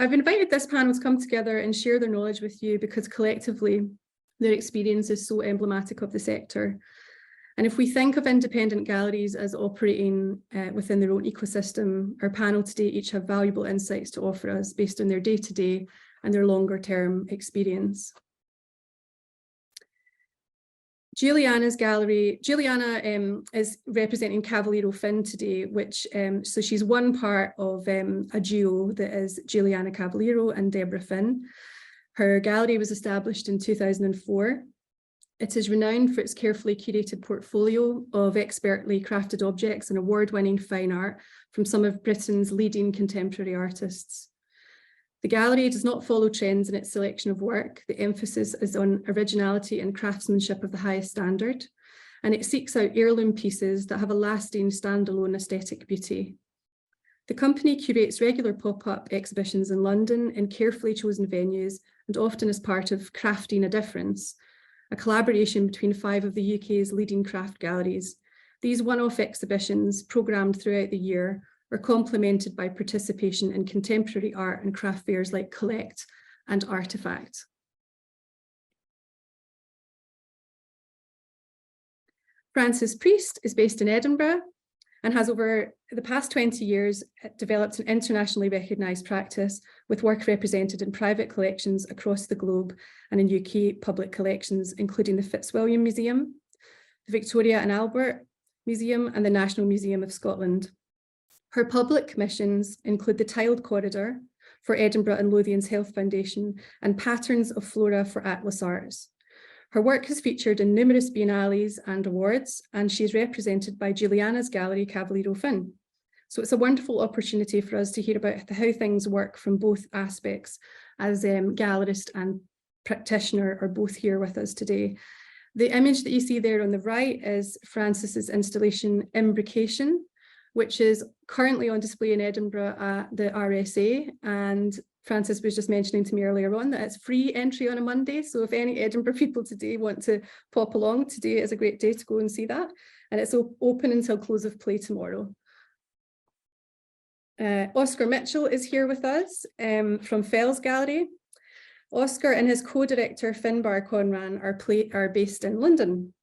I've invited this panel to come together and share their knowledge with you because collectively their experience is so emblematic of the sector. And if we think of independent galleries as operating within their own ecosystem, our panel today each have valuable insights to offer us based on their day-to-day and their longer-term experience. Juliana's gallery, Juliana is representing Cavaliero Finn today, which, so she's one part of a duo that is Juliana Cavaliero and Deborah Finn. Her gallery was established in 2004. It is renowned for its carefully curated portfolio of expertly crafted objects and award-winning fine art from some of Britain's leading contemporary artists. The gallery does not follow trends in its selection of work. The emphasis is on originality and craftsmanship of the highest standard, and it seeks out heirloom pieces that have a lasting standalone aesthetic beauty. The company curates regular pop-up exhibitions in London in carefully chosen venues and often as part of Crafting a Difference, a collaboration between 5 of the UK's leading craft galleries. These one-off exhibitions, programmed throughout the year, are complemented by participation in contemporary art and craft fairs like Collect and Artifact. Frances Priest is based in Edinburgh and has over the past 20 years developed an internationally recognised practice with work represented in private collections across the globe and in UK public collections, including the Fitzwilliam Museum, the Victoria and Albert Museum and the National Museum of Scotland. Her public commissions include the Tiled Corridor for Edinburgh and Lothian's Health Foundation and Patterns of Flora for Atlas Arts. Her work has featured in numerous biennales and awards, and she's represented by Juliana's gallery, Cavaliero Finn. So it's a wonderful opportunity for us to hear about how things work from both aspects, as gallerist and practitioner are both here with us today. The image that you see there on the right is Frances's installation Imbrication, which is currently on display in Edinburgh at the RSA, and Frances was just mentioning to me earlier on that it's free entry on a Monday, so if any Edinburgh people today want to pop along, today is a great day to go and see that, and it's open until close of play tomorrow. Oscar Mitchell is here with us from Fels Gallery. Oscar and his co-director Finbar Conran are based in London.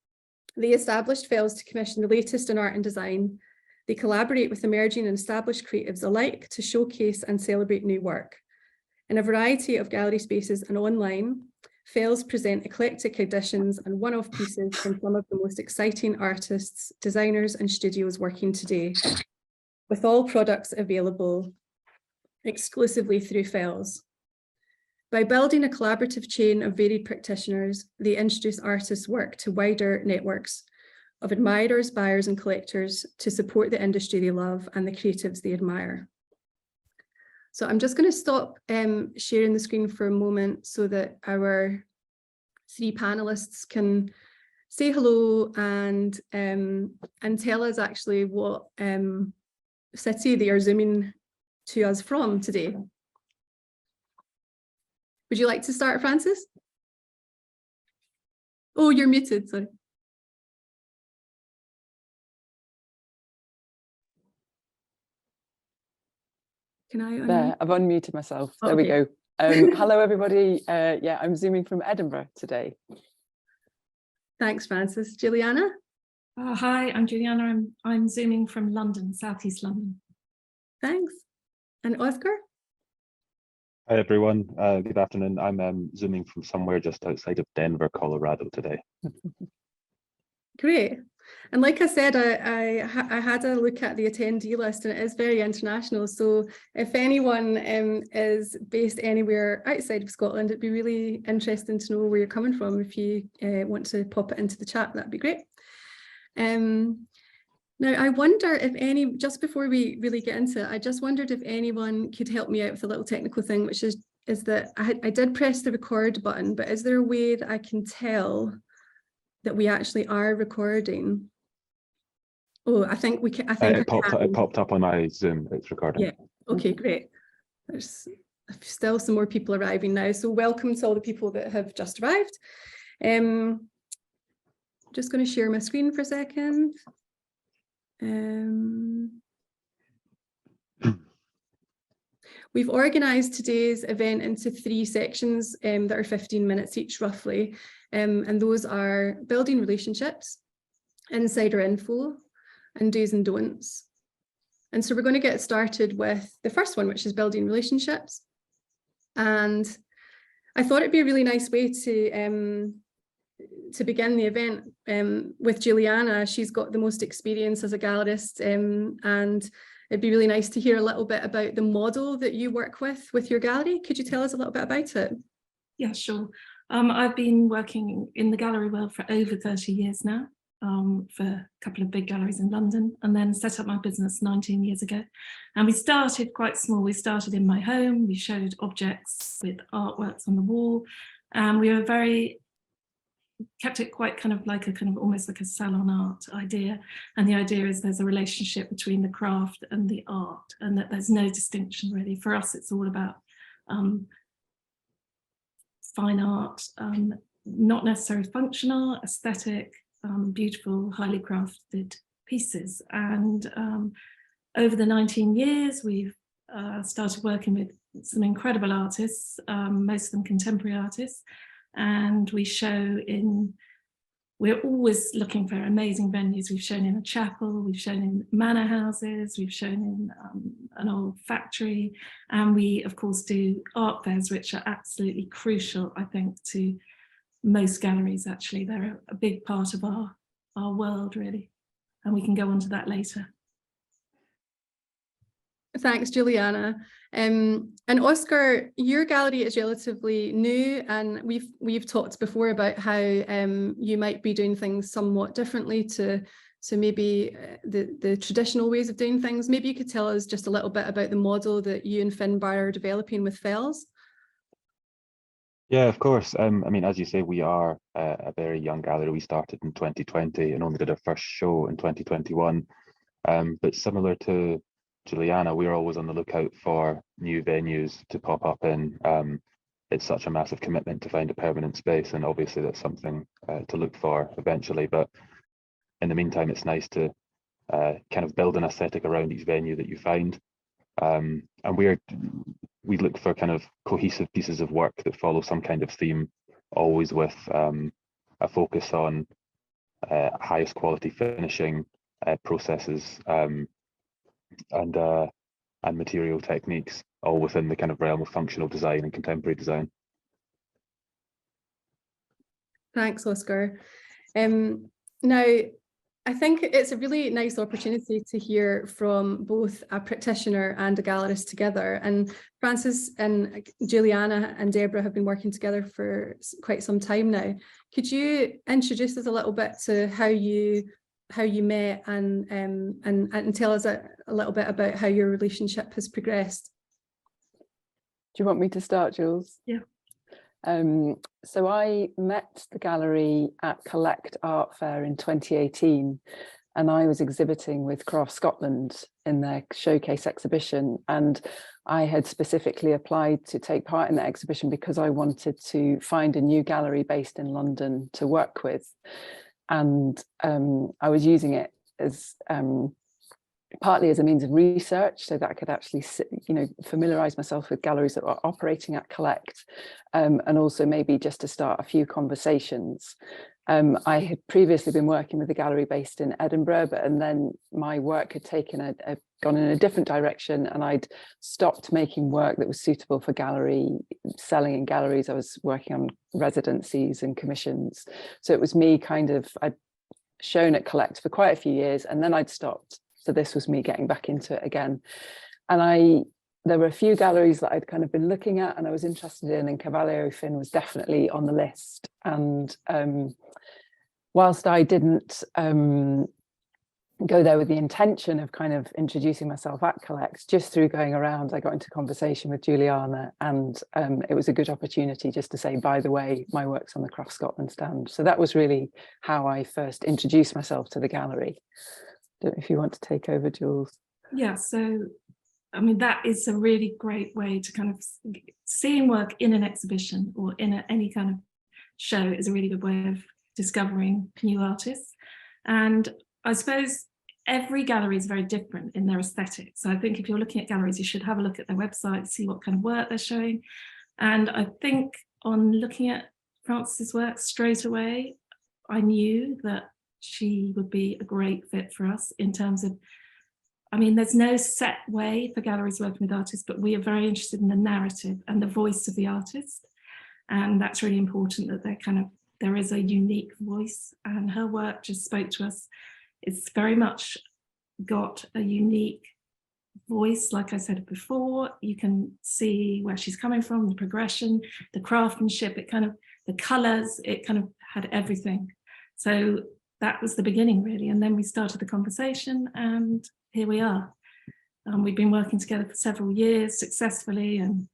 They established Fels to commission the latest in art and design. They collaborate with emerging and established creatives alike to showcase and celebrate new work. In a variety of gallery spaces and online, Fels present eclectic editions and one-off pieces from some of the most exciting artists, designers and studios working today, with all products available exclusively through Fels. By building a collaborative chain of varied practitioners, they introduce artists' work to wider networks of admirers, buyers and collectors to support the industry they love and the creatives they admire. So I'm just going to stop sharing the screen for a moment so that our 3 panelists can say hello and tell us actually what city they are zooming to us from today. Would you like to start, Frances? Oh, you're muted, sorry. Can I unmute? There, I've unmuted myself. Oh, there okay. we go. Hello, everybody. Yeah, I'm zooming from Edinburgh today. Thanks, Frances. Juliana? Hi, I'm Juliana. I'm zooming from London, Southeast London. Thanks. And Oscar? Hi, everyone. Good afternoon. I'm zooming from somewhere just outside of Denver, Colorado today. Great. And like I said, I had a look at the attendee list and it is very international. So if anyone is based anywhere outside of Scotland, it'd be really interesting to know where you're coming from. If you want to pop it into the chat, that'd be great. Now, I wonder if just before we really get into it, I just wondered if anyone could help me out with a little technical thing, which is that I did press the record button, but is there a way that I can tell that we actually are recording? Oh, I think we can. It popped up on my Zoom. It's recording. Yeah. Okay, great. There's still some more people arriving now. So welcome to all the people that have just arrived. Just going to share my screen for a second. We've organised today's event into 3 sections that are 15 minutes each roughly, and those are building relationships, insider info, and do's and don'ts. And so we're going to get started with the first one, which is building relationships. And I thought it'd be a really nice way to begin the event with Juliana. She's got the most experience as a gallerist, and it'd be really nice to hear a little bit about the model that you work with your gallery. Could you tell us a little bit about it? Yeah, sure. I've been working in the gallery world for over 30 years now, for a couple of big galleries in London, and then set up my business 19 years ago. And we started quite small. We started in my home. We showed objects with artworks on the wall, and we were kept it quite kind of almost like a salon art idea. And the idea is there's a relationship between the craft and the art, and that there's no distinction really. For us, it's all about fine art, not necessarily functional, aesthetic, beautiful, highly crafted pieces. And over the 19 years, we've started working with some incredible artists, most of them contemporary artists. And we're always looking for amazing venues. We've shown in a chapel, we've shown in manor houses, we've shown in an old factory. And we, of course, do art fairs, which are absolutely crucial, I think, to most galleries, actually. They're a big part of our world, really. And we can go on to that later. Thanks, Juliana. And Oscar, your gallery is relatively new, and we've talked before about how you might be doing things somewhat differently to maybe the traditional ways of doing things. Maybe you could tell us just a little bit about the model that you and Finn are developing with Fels. Yeah, of course. I mean, as you say, we are a very young gallery. We started in 2020 and only did our first show in 2021. But similar to Juliana, we're always on the lookout for new venues to pop up in. It's such a massive commitment to find a permanent space, and obviously that's something to look for eventually. But in the meantime, it's nice to kind of build an aesthetic around each venue that you find. And we look for kind of cohesive pieces of work that follow some kind of theme, always with a focus on highest quality finishing processes and material techniques, all within the kind of realm of functional design and contemporary design. Thanks, Oscar. Now, I think it's a really nice opportunity to hear from both a practitioner and a gallerist together. And Frances and Juliana and Deborah have been working together for quite some time now. Could you introduce us a little bit to how you met and tell us a little bit about how your relationship has progressed? Do you want me to start, Jules? Yeah. So I met the gallery at Collect Art Fair in 2018, and I was exhibiting with Craft Scotland in their showcase exhibition, and I had specifically applied to take part in that exhibition because I wanted to find a new gallery based in London to work with. And I was using it as partly as a means of research, so that I could actually, familiarise myself with galleries that were operating at Collect, and also maybe just to start a few conversations. I had previously been working with a gallery based in Edinburgh, and then my work had gone in a different direction, and I'd stopped making work that was suitable for selling in galleries. I was working on residencies and commissions. So it was me I'd shown at Collect for quite a few years, and then I'd stopped. So this was me getting back into it again. And there were a few galleries that I'd kind of been looking at and I was interested in, and Cavaliero Finn was definitely on the list. And whilst I didn't go there with the intention of kind of introducing myself at Collect, just through going around, I got into conversation with Juliana, and it was a good opportunity just to say, by the way, my work's on the Craft Scotland stand. So that was really how I first introduced myself to the gallery. Don't know if you want to take over, Jules. Yeah, so I mean, that is a really great way to kind of seeing work in an exhibition or in any kind of show is a really good way of discovering new artists. And I suppose every gallery is very different in their aesthetic. So I think if you're looking at galleries, you should have a look at their website, see what kind of work they're showing. And I think on looking at Frances's work straight away, I knew that she would be a great fit for us in terms of, I mean, there's no set way for galleries working with artists, but we are very interested in the narrative and the voice of the artist. And that's really important, that there is a unique voice, and her work just spoke to us. It's very much got a unique voice. Like I said before, you can see where she's coming from, the progression, the craftsmanship, the colors, it kind of had everything. So that was the beginning, really. And then we started the conversation, and here we are. We've been working together for several years successfully, and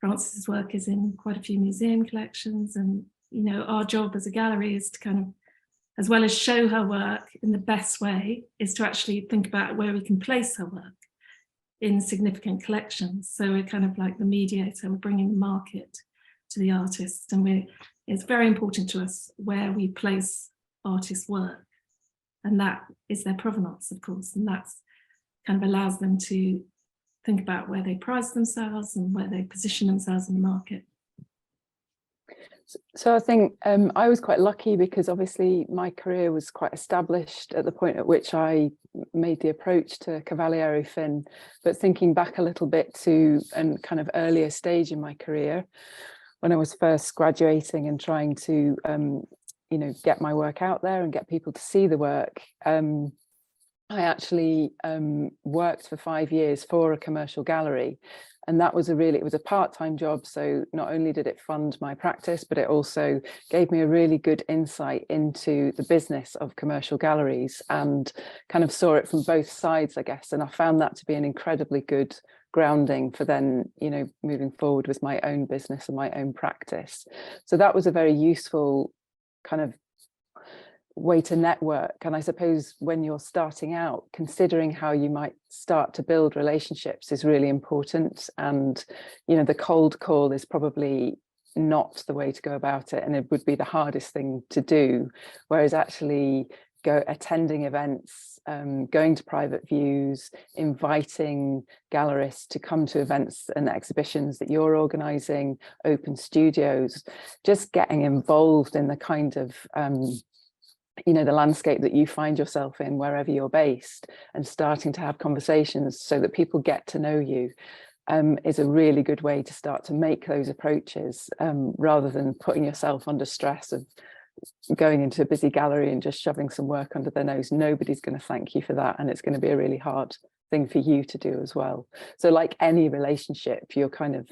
Frances's work is in quite a few museum collections. And, you know, our job as a gallery is to kind of, as well as show her work in the best way, is to actually think about where we can place her work in significant collections. So we're kind of like the mediator, we're bringing the market to the artist, and it's very important to us where we place artists' work, and that is their provenance, of course, and that's kind of allows them to think about where they price themselves and where they position themselves in the market. So I think I was quite lucky, because obviously my career was quite established at the point at which I made the approach to Cavaliero Finn. But thinking back a little bit to a kind of earlier stage in my career, when I was first graduating and trying to you know, get my work out there and get people to see the work, I actually worked for 5 years for a commercial gallery. And that was it was a part-time job. So not only did it fund my practice, but it also gave me a really good insight into the business of commercial galleries, and kind of saw it from both sides, I guess. And I found that to be an incredibly good grounding for then, you know, moving forward with my own business and my own practice. So that was a very useful kind of way to network. And I suppose when you're starting out, considering how you might start to build relationships is really important. And, you know, the cold call is probably not the way to go about it, and it would be the hardest thing to do. Whereas actually attending events, going to private views, inviting gallerists to come to events and exhibitions that you're organising, open studios, just getting involved in the kind of you know, the landscape that you find yourself in wherever you're based, and starting to have conversations so that people get to know you is a really good way to start to make those approaches, rather than putting yourself under stress of going into a busy gallery and just shoving some work under their nose. Nobody's going to thank you for that, and it's going to be a really hard thing for you to do as well. So like any relationship, you're kind of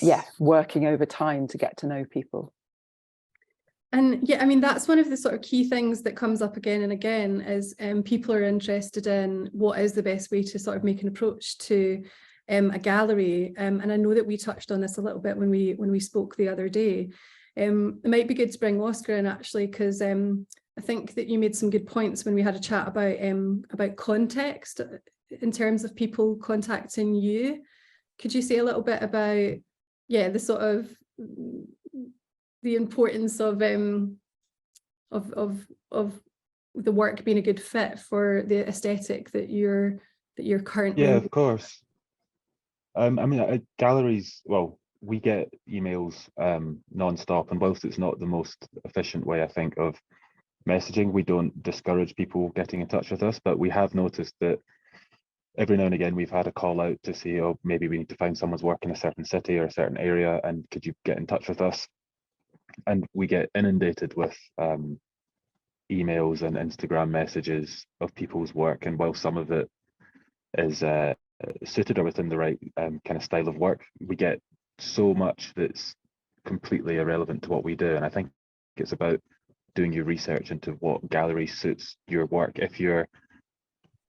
yeah, working over time to get to know people. And yeah, I mean, that's one of the sort of key things that comes up again and again is people are interested in what is the best way to sort of make an approach to a gallery. And I know that we touched on this a little bit when we spoke the other day. It might be good to bring Oscar in, actually, because I think that you made some good points when we had a chat about context in terms of people contacting you. Could you say a little bit about, yeah, the sort of the importance of the work being a good fit for the aesthetic that you're currently? Yeah, of course. I mean, galleries, well, we get emails non-stop, and whilst it's not the most efficient way, I think, of messaging, we don't discourage people getting in touch with us, but we have noticed that every now and again we've had a call out to say, oh, maybe we need to find someone's work in a certain city or a certain area, and could you get in touch with us? And we get inundated with emails and Instagram messages of people's work, and while some of it is suited or within the right kind of style of work, we get so much that's completely irrelevant to what we do. And I think it's about doing your research into what gallery suits your work. If you're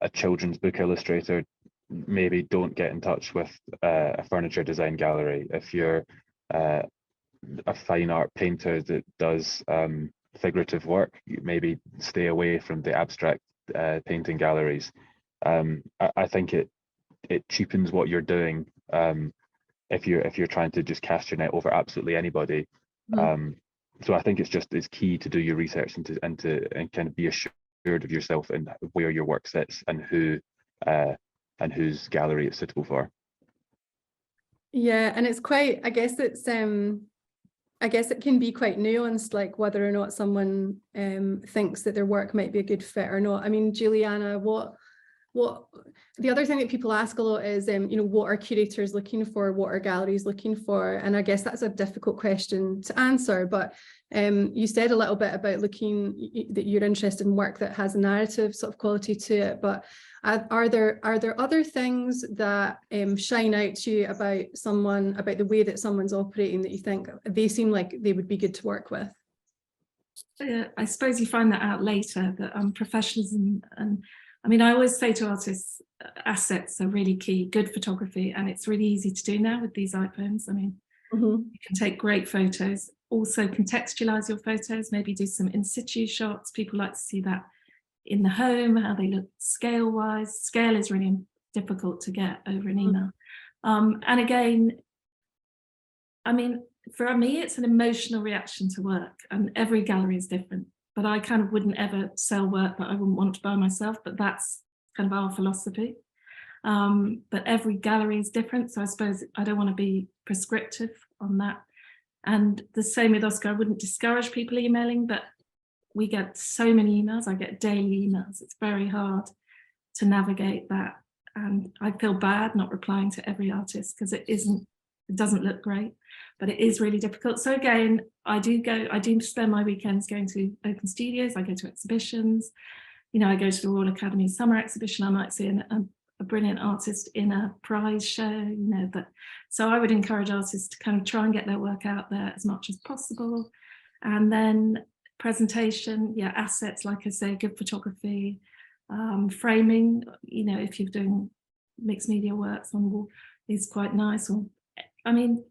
a children's book illustrator, maybe don't get in touch with a furniture design gallery. If you're a fine art painter that does figurative work, you maybe stay away from the abstract painting galleries. I think it cheapens what you're doing if you're trying to just cast your net over absolutely anybody. So I think it's key to do your research and kind of be assured of yourself and where your work sits and whose gallery it's suitable for. Yeah, and it's quite, I guess it can be quite nuanced, like whether or not someone thinks that their work might be a good fit or not. I mean, Juliana, what the other thing that people ask a lot is, what are curators looking for? What are galleries looking for? And I guess that's a difficult question to answer, but you said a little bit about that you're interested in work that has a narrative sort of quality to it, but are there other things that shine out to you about the way that someone's operating, that you think they seem like they would be good to work with? I suppose you find that out later, that professionalism, and I mean, I always say to artists, assets are really key, good photography, and it's really easy to do now with these iPhones. I mean, you can take great photos, also contextualize your photos, maybe do some in situ shots. People like to see that in the home, how they look scale-wise. Scale is really difficult to get over an email. And again, I mean, for me, it's an emotional reaction to work, and every gallery is different. But I kind of wouldn't ever sell work that I wouldn't want to buy myself, but that's kind of our philosophy. But every gallery is different, so I suppose I don't want to be prescriptive on that. And the same with Oscar, I wouldn't discourage people emailing, but we get so many emails. I get daily emails. It's very hard to navigate that. And I feel bad not replying to every artist because it doesn't look great, but it is really difficult. So again, I do spend my weekends going to open studios. I go to exhibitions. I go to the Royal Academy summer exhibition. I might see a brilliant artist in a prize show, but so I would encourage artists to kind of try and get their work out there as much as possible. And then presentation, assets, like I say, good photography, framing, if you're doing mixed media works on the wall is quite nice. Or, I mean,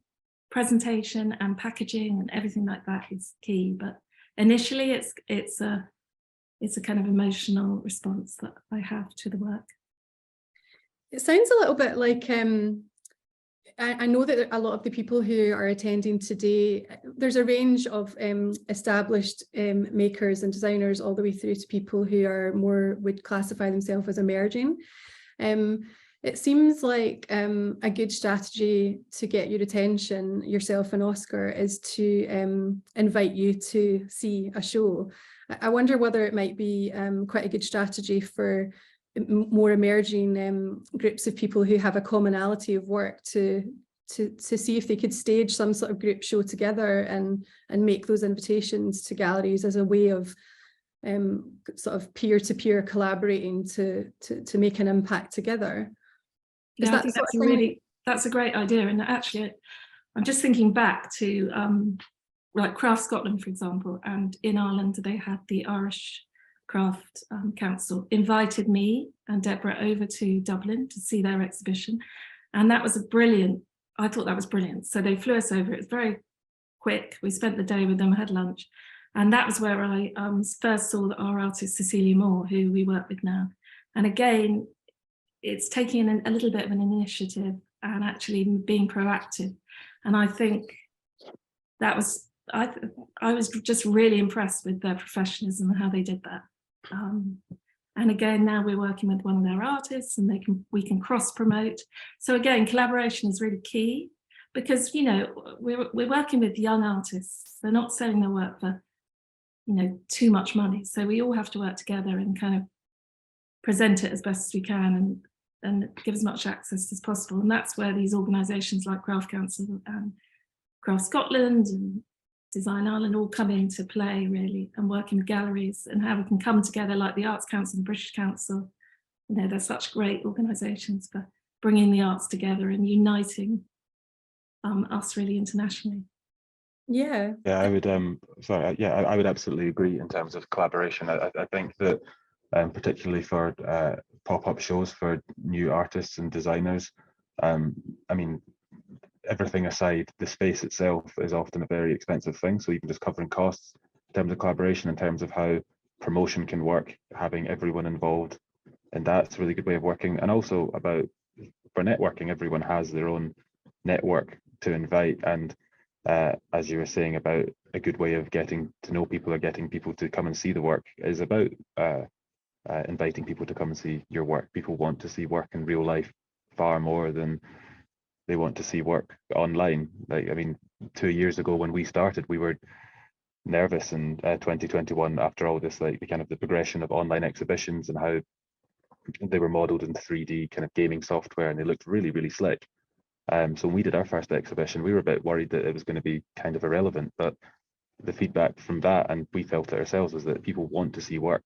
presentation and packaging and everything like that is key. But initially it's a kind of emotional response that I have to the work. It sounds a little bit like, I know that a lot of the people who are attending today, there's a range of established makers and designers all the way through to people who would classify themselves as emerging. It seems like a good strategy to get your attention, yourself and Oscar, is to invite you to see a show. I wonder whether it might be quite a good strategy for more emerging groups of people who have a commonality of work to see if they could stage some sort of group show together and make those invitations to galleries as a way of sort of peer-to-peer collaborating to make an impact together. I think that's a great idea. And actually, I'm just thinking back to like Craft Scotland, for example, and in Ireland they had the Irish Craft Council invited me and Deborah over to Dublin to see their exhibition, and that was I thought that was brilliant. So they flew us over. It was very quick. We spent the day with them, had lunch, and that was where I first saw our artist Cecilia Moore, who we work with now. And again, it's taking a little bit of an initiative and actually being proactive. And I think that was, I was just really impressed with their professionalism and how they did that. And again, now we're working with one of their artists, and we can cross promote. So again, collaboration is really key, because we're working with young artists. They're not selling their work for too much money. So we all have to work together and kind of present it as best as we can and give as much access as possible. And that's where these organisations like Craft Council and Craft Scotland and Design Ireland all come into play, really, and working with galleries and how we can come together, like the Arts Council and the British Council. They're such great organisations for bringing the arts together and uniting us really internationally. Yeah. Yeah, I would. I would absolutely agree in terms of collaboration. I think that particularly for pop-up shows for new artists and designers, I mean, everything aside, the space itself is often a very expensive thing. So even just covering costs in terms of collaboration, in terms of how promotion can work, having everyone involved, and that's a really good way of working. And also for networking, everyone has their own network to invite. And as you were saying, about a good way of getting to know people or getting people to come and see the work is about inviting people to come and see your work. People want to see work in real life far more than they want to see work online. Like, I mean, 2 years ago when we started, we were nervous in 2021 after all this, like the kind of the progression of online exhibitions and how they were modeled in 3D kind of gaming software, and they looked really, really slick. So when we did our first exhibition, we were a bit worried that it was going to be kind of irrelevant, but the feedback from that, and we felt it ourselves, was that people want to see work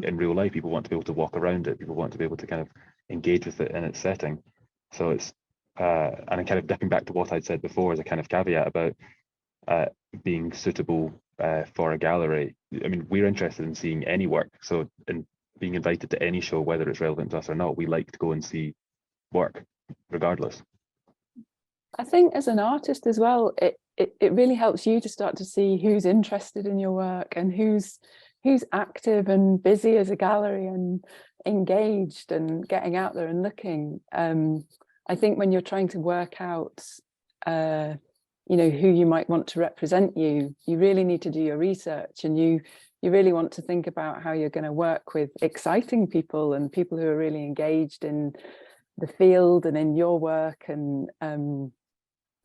in real life. People want to be able to walk around it. People want to be able to kind of engage with it in its setting. So it's, and I'm kind of dipping back to what I'd said before as a kind of caveat about being suitable for a gallery. I mean, we're interested in seeing any work. So in being invited to any show, whether it's relevant to us or not, we like to go and see work regardless. I think as an artist as well, it really helps you to start to see who's interested in your work and who's active and busy as a gallery and engaged and getting out there and looking. I think when you're trying to work out, you know, who you might want to represent you, you really need to do your research, and you really want to think about how you're going to work with exciting people and people who are really engaged in the field and in your work, and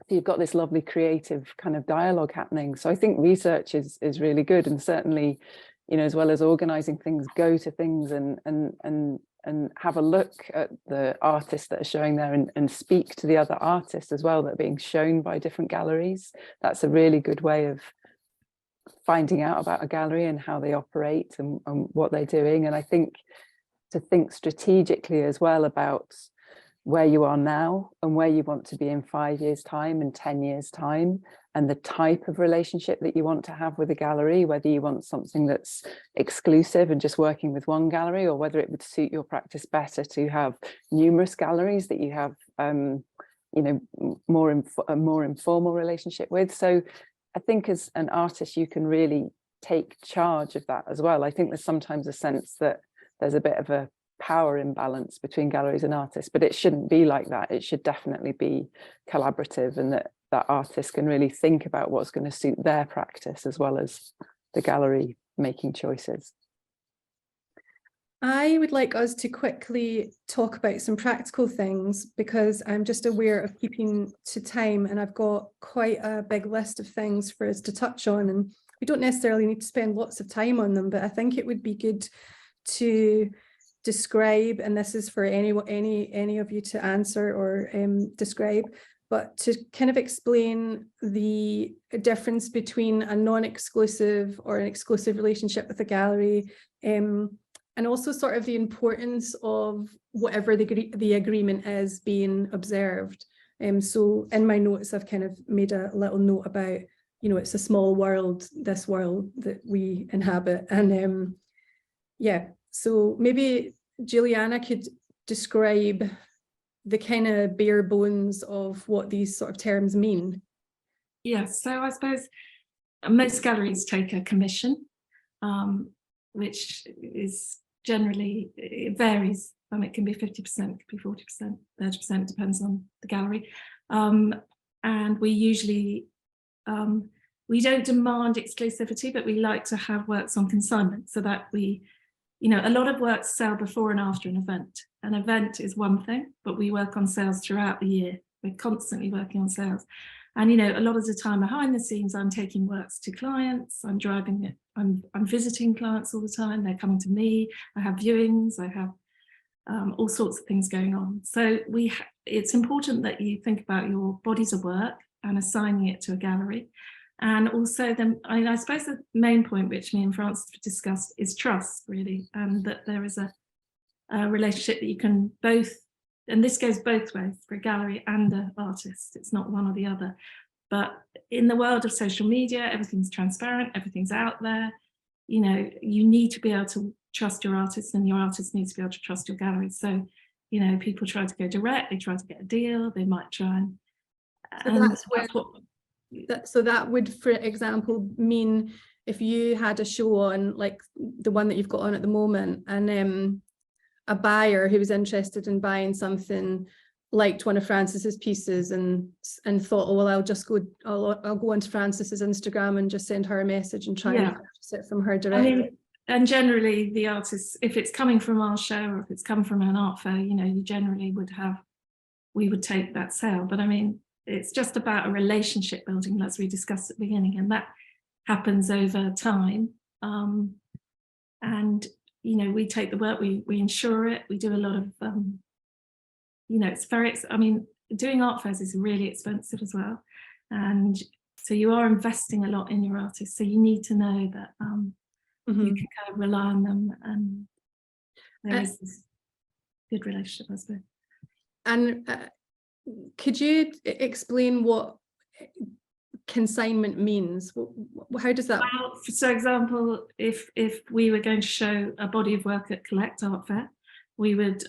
so you've got this lovely creative kind of dialogue happening. So I think research is really good, and certainly, you know, as well as organizing things, go to things and have a look at the artists that are showing there, and speak to the other artists as well that are being shown by different galleries. That's a really good way of finding out about a gallery and how they operate and what they're doing. And I think to think strategically as well about where you are now and where you want to be in 5 years' time and 10 years' time, and the type of relationship that you want to have with a gallery, whether you want something that's exclusive and just working with one gallery, or whether it would suit your practice better to have numerous galleries that you have, you know, a more informal relationship with. So I think as an artist, you can really take charge of that as well. I think there's sometimes a sense that there's a bit of a power imbalance between galleries and artists, but it shouldn't be like that. It should definitely be collaborative, and that artists can really think about what's going to suit their practice as well as the gallery making choices. I would like us to quickly talk about some practical things, because I'm just aware of keeping to time, and I've got quite a big list of things for us to touch on, and we don't necessarily need to spend lots of time on them, but I think it would be good to describe, and this is for any of you to answer or describe, but to kind of explain the difference between a non-exclusive or an exclusive relationship with a gallery, and also sort of the importance of whatever the agreement is being observed. So in my notes, I've kind of made a little note about, you know, it's a small world, this world that we inhabit, and yeah. So maybe Juliana could describe the kind of bare bones of what these sort of terms mean. Yes, so I suppose most galleries take a commission, which is generally, it varies. It can be 50%, it could be 40%, 30%, depends on the gallery. And we usually, we don't demand exclusivity, but we like to have works on consignment, so that we, you know, a lot of works sell before and after an event. An event is one thing, but we work on sales throughout the year. We're constantly working on sales. And, you know, a lot of the time behind the scenes, I'm taking works to clients, I'm driving it, I'm visiting clients all the time, they're coming to me, I have viewings, I have all sorts of things going on. So it's important that you think about your bodies of work and assigning it to a gallery. And also then, I suppose the main point which me and Frances discussed is trust, really, and that there is a relationship that you can both, and this goes both ways for a gallery and an artist, it's not one or the other. But in the world of social media, everything's transparent, everything's out there. You know, you need to be able to trust your artists, and your artists need to be able to trust your gallery. So, you know, people try to go direct, they try to get a deal, they might try and so that would, for example, mean if you had a show on, like the one that you've got on at the moment, and a buyer who was interested in buying something liked one of Frances's pieces and thought, oh well, I'll go onto Frances's Instagram and just send her a message and try and purchase it from her directly. I mean, and generally the artists, if it's coming from our show or if it's come from an art fair, you know, you generally we would take that sale. But I mean, it's just about a relationship building, as we discussed at the beginning, and that happens over time. And, you know, we take the work, we insure it, we do a lot of, you know, it's very, I mean, doing art fairs is really expensive as well. And so you are investing a lot in your artists. So you need to know that you can kind of rely on them, and there is this good relationship, I suppose. And could you explain what consignment means? How does that? Well, so example, if we were going to show a body of work at Collect Art Fair, we would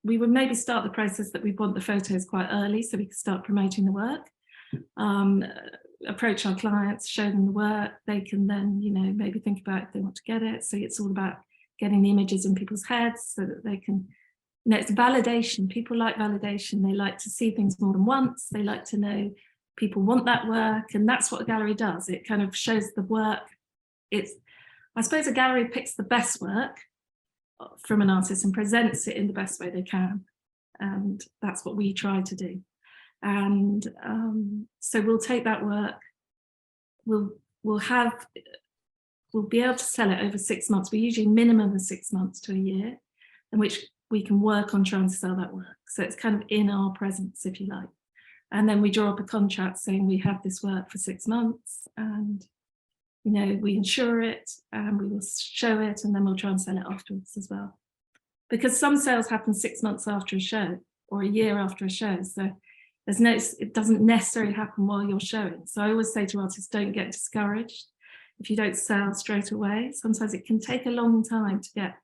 maybe start the process that we want the photos quite early so we can start promoting the work. Approach our clients, show them the work. They can then, you know, maybe think about if they want to get it. So it's all about getting the images in people's heads so that they can, you know, it's validation. People like validation. They like to see things more than once. They like to know people want that work, and that's what a gallery does. It kind of shows the work. I suppose a gallery picks the best work from an artist and presents it in the best way they can, and that's what we try to do. And so we'll take that work, we'll be able to sell it over 6 months. We usually minimum of 6 months to a year, in which we can work on trying to sell that work. So it's kind of in our presence, if you like. And then we draw up a contract saying we have this work for 6 months, and, you know, we insure it and we will show it, and then we'll try and sell it afterwards as well. Because some sales happen 6 months after a show or a year after a show. So it doesn't necessarily happen while you're showing. So I always say to artists, don't get discouraged if you don't sell straight away. Sometimes it can take a long time to get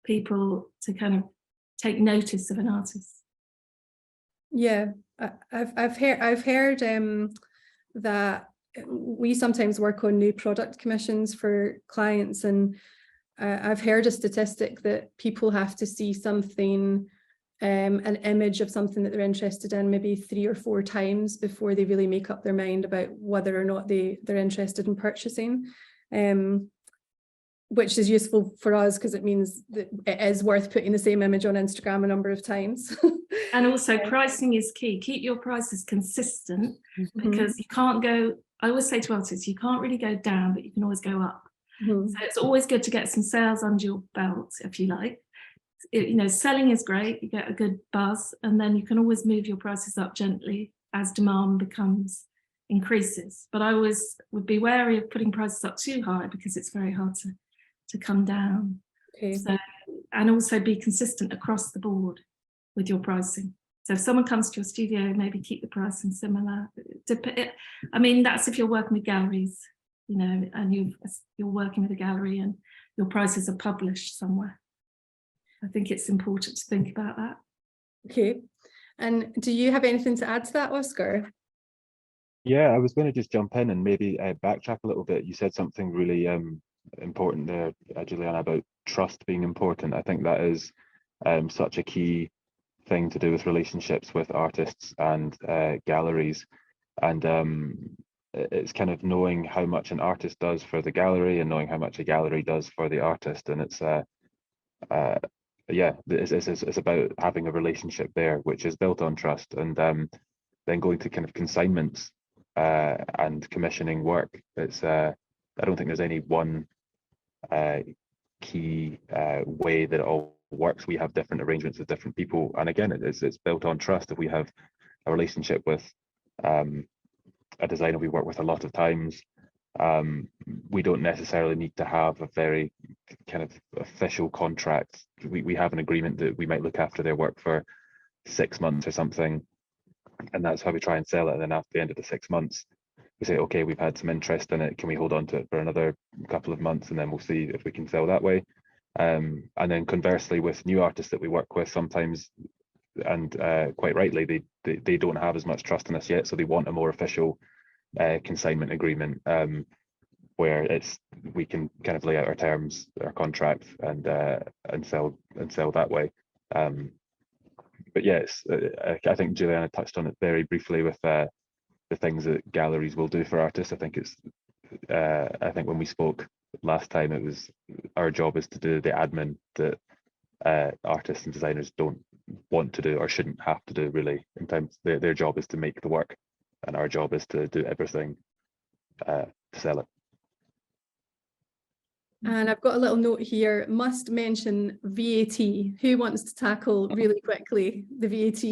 people to kind of take notice of an artist. Yeah, I've heard that we sometimes work on new product commissions for clients, and I've heard a statistic that people have to see something, an image of something that they're interested in, maybe 3 or 4 times before they really make up their mind about whether or not they're interested in purchasing, which is useful for us because it means that it is worth putting the same image on Instagram a number of times. And also pricing is key. Keep your prices consistent, because you can't go, I always say to artists, you can't really go down, but you can always go up. So it's always good to get some sales under your belt, if you like. You know, selling is great, you get a good buzz, and then you can always move your prices up gently as demand increases. But I always would be wary of putting prices up too high, because it's very hard to come down. Okay. So, and also be consistent across the board with your pricing. So if someone comes to your studio, maybe keep the pricing similar. I mean, that's if you're working with galleries, you know, and you're working with a gallery and your prices are published somewhere. I think it's important to think about that. Okay. And do you have anything to add to that, Oscar? Yeah, I was going to just jump in and maybe backtrack a little bit. You said something really important there, Juliana, about trust being important. I think that is such a key thing to do with relationships with artists and galleries. And it's kind of knowing how much an artist does for the gallery and knowing how much a gallery does for the artist. And it's yeah, it's about having a relationship there, which is built on trust, and then going to kind of consignments and commissioning work. It's I don't think there's any one key way that it all works. We have different arrangements with different people, and again, it's built on trust. If we have a relationship with a designer we work with a lot of times, we don't necessarily need to have a very kind of official contract. We have an agreement that we might look after their work for 6 months or something, and that's how we try and sell it. And then after the end of the 6 months, we say, okay, we've had some interest in it, can we hold on to it for another couple of months, and then we'll see if we can sell that way. And then conversely, with new artists that we work with, sometimes, and quite rightly, they don't have as much trust in us yet, so they want a more official consignment agreement, where we can kind of lay out our terms, our contract, and sell that way. But yes, I think Juliana touched on it very briefly with the things that galleries will do for artists. I think when we spoke last time, it was our job is to do the admin that artists and designers don't want to do or shouldn't have to do, really. In times, their job is to make the work, and our job is to do everything to sell it. And I've got a little note here, must mention VAT. Who wants to tackle really quickly the VAT?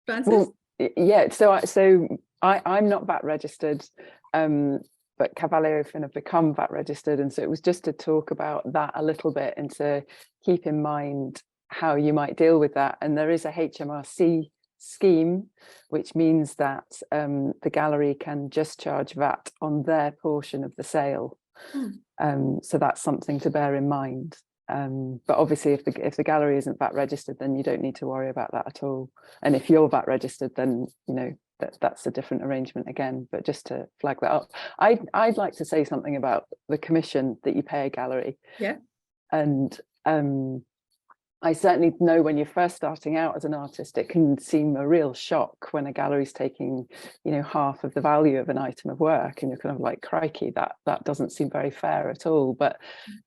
Francis? Well, yeah, I'm not VAT registered, but Cavaliero Finn have become VAT registered, and so it was just to talk about that a little bit and to keep in mind how you might deal with that. And there is a HMRC scheme, which means that the gallery can just charge VAT on their portion of the sale. So that's something to bear in mind. But obviously, if the gallery isn't VAT registered, then you don't need to worry about that at all. And if you're VAT registered, then that's a different arrangement again. But just to flag that up, I'd like to say something about the commission that you pay a gallery. Yeah. And I certainly know when you're first starting out as an artist, it can seem a real shock when a gallery's taking, half of the value of an item of work, and you're kind of like, crikey, that doesn't seem very fair at all. But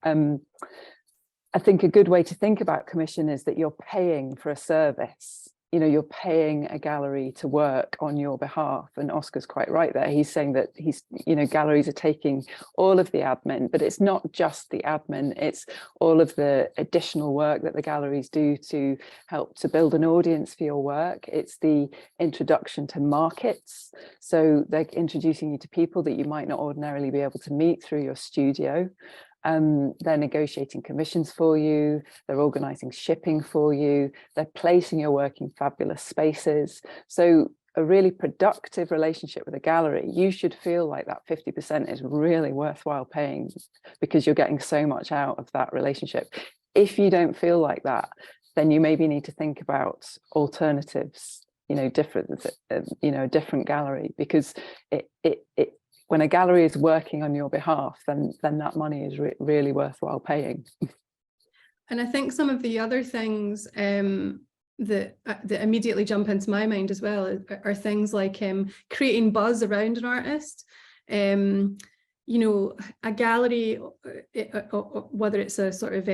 I think a good way to think about commission is that you're paying for a service. You're paying a gallery to work on your behalf. And Oscar's quite right there. He's saying that galleries are taking all of the admin, but it's not just the admin, it's all of the additional work that the galleries do to help to build an audience for your work. It's the introduction to markets. So they're introducing you to people that you might not ordinarily be able to meet through your studio. They're negotiating commissions for you, they're organizing shipping for you, they're placing your work in fabulous spaces. So a really productive relationship with a gallery, you should feel like that 50% is really worthwhile paying, because you're getting so much out of that relationship. If you don't feel like that, then you maybe need to think about alternatives, a different gallery, because when a gallery is working on your behalf, then that money is really worthwhile paying. And I think some of the other things that immediately jump into my mind as well are things like creating buzz around an artist. A gallery, whether it's a sort of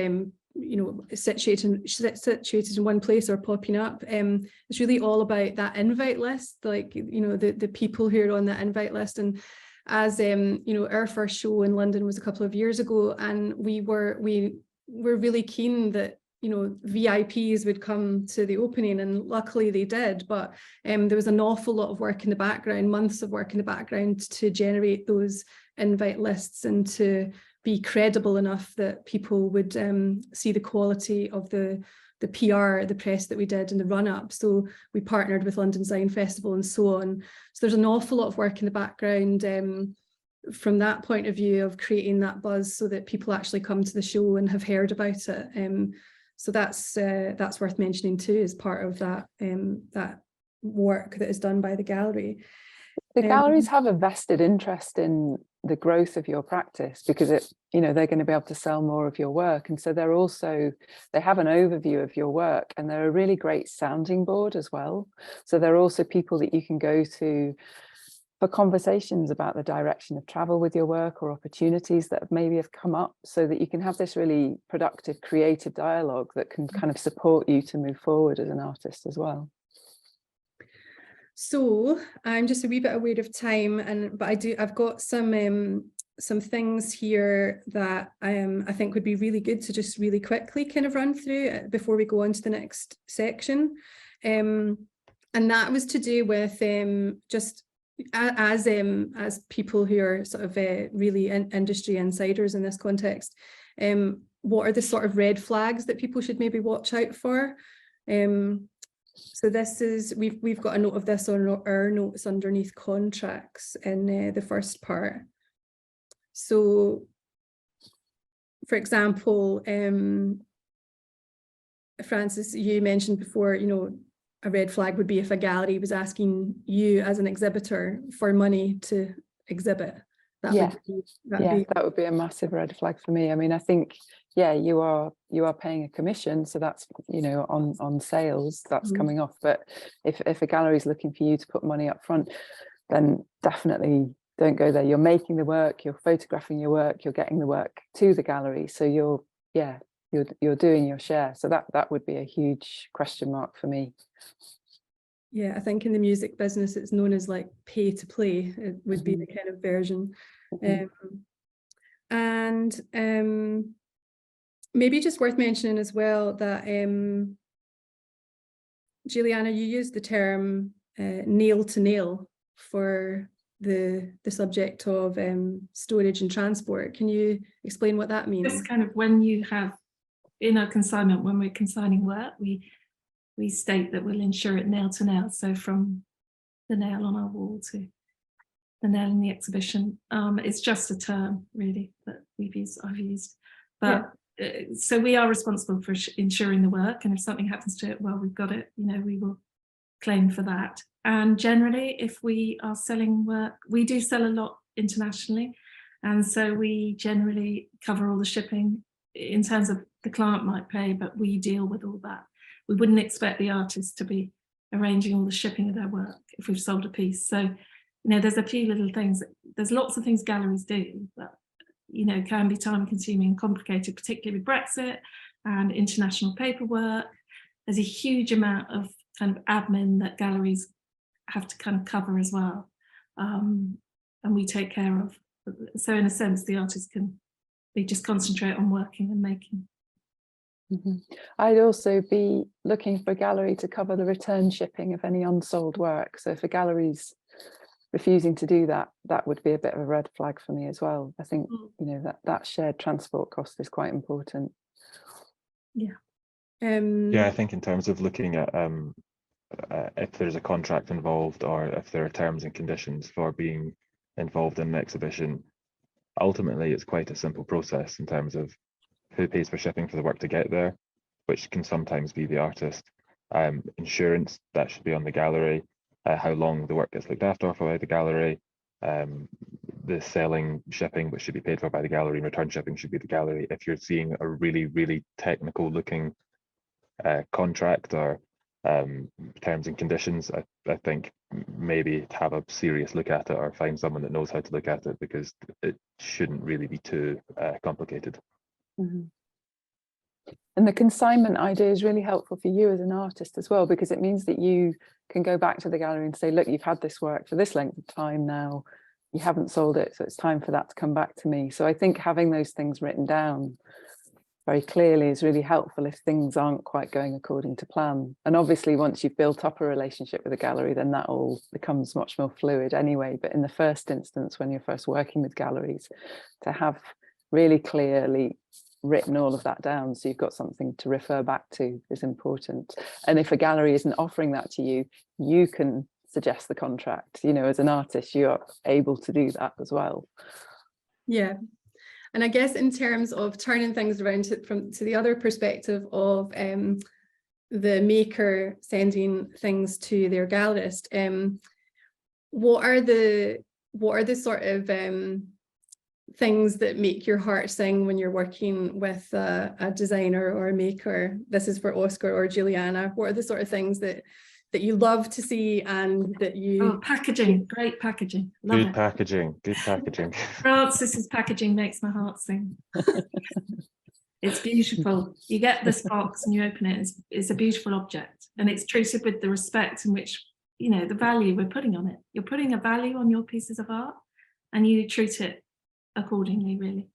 situated in one place or popping up, it's really all about that invite list, like the people who are on that invite list. And as our first show in London was a couple of years ago, and we were really keen that VIPs would come to the opening, and luckily they did. But there was an awful lot of work in the background, months of work in the background, to generate those invite lists and to be credible enough that people would see the quality of the PR, the press that we did in the run-up. So we partnered with London Design Festival and so on. So there's an awful lot of work in the background from that point of view of creating that buzz so that people actually come to the show and have heard about it. So that's worth mentioning too, as part of that work that is done by the gallery. The galleries have a vested interest in the growth of your practice, because they're going to be able to sell more of your work, and so they have an overview of your work, and they're a really great sounding board as well. So they're also people that you can go to for conversations about the direction of travel with your work, or opportunities that maybe have come up, so that you can have this really productive, creative dialogue that can kind of support you to move forward as an artist as well. So I'm just a wee bit aware of time, but I've got some things here that I think would be really good to just really quickly kind of run through before we go on to the next section. And that was to do with just as people who are sort of really industry insiders in this context, what are the sort of red flags that people should maybe watch out for? So this is, we've got a note of this on our notes underneath contracts in the first part. So, for example, Francis, you mentioned before, a red flag would be if a gallery was asking you as an exhibitor for money to exhibit. That would be a massive red flag for me. I mean, I think, you are paying a commission, so that's on sales, that's coming off. But if a gallery is looking for you to put money up front, then definitely don't go there. You're making the work, you're photographing your work, you're getting the work to the gallery. So you're doing your share. So that would be a huge question mark for me. Yeah, I think in the music business, it's known as like pay to play. It would be the kind of version. Maybe just worth mentioning as well that Juliana, you used the term nail to nail for the subject of storage and transport. Can you explain what that means? Just kind of when you have in a consignment, when we're consigning work, we state that we'll ensure it nail to nail. So from the nail on our wall to the nail in the exhibition. It's just a term really that I've used. But so we are responsible for ensuring the work, and if something happens to it, well, we've got it, we will claim for that. And generally, if we are selling work, we do sell a lot internationally, and so we generally cover all the shipping in terms of the client might pay, but we deal with all that. We wouldn't expect the artist to be arranging all the shipping of their work if we've sold a piece. So, there's a few little things. There's lots of things galleries do that, can be time consuming and complicated, particularly with Brexit and international paperwork. There's a huge amount of kind of admin that galleries have to kind of cover as well. And we take care of. So in a sense, the artist they just concentrate on working and making. I'd also be looking for a gallery to cover the return shipping of any unsold work. So if a gallery's refusing to do that, that would be a bit of a red flag for me as well. I think that shared transport cost is quite important. Yeah, I think in terms of looking at if there's a contract involved or if there are terms and conditions for being involved in an exhibition, ultimately it's quite a simple process in terms of who pays for shipping for the work to get there, which can sometimes be the artist. Insurance, that should be on the gallery. How long the work gets looked after by the gallery. The selling shipping, which should be paid for by the gallery, and return shipping should be the gallery. If you're seeing a really, really technical looking contract or terms and conditions, I think maybe have a serious look at it or find someone that knows how to look at it, because it shouldn't really be too complicated. And the consignment idea is really helpful for you as an artist as well, because it means that you can go back to the gallery and say, look, you've had this work for this length of time now, you haven't sold it, so it's time for that to come back to me. So I think having those things written down very clearly is really helpful if things aren't quite going according to plan. And obviously once you've built up a relationship with a gallery, then that all becomes much more fluid anyway. But in the first instance, when you're first working with galleries, to have really clearly written all of that down so you've got something to refer back to is important. And if a gallery isn't offering that to you, you can suggest the contract. As an artist, you're able to do that as well. Yeah. And I guess in terms of turning things around to the other perspective of the maker sending things to their gallerist, what are the sort of things that make your heart sing when you're working with a designer or a maker? This is for Oscar or Juliana. What are the sort of things that you love to see and that you... packaging, great packaging. Love good it. Good packaging. Francis's packaging makes my heart sing. It's beautiful. You get this box and you open it, it's a beautiful object, and it's treated with the respect in which, the value we're putting on it. You're putting a value on your pieces of art and you treat it accordingly, really.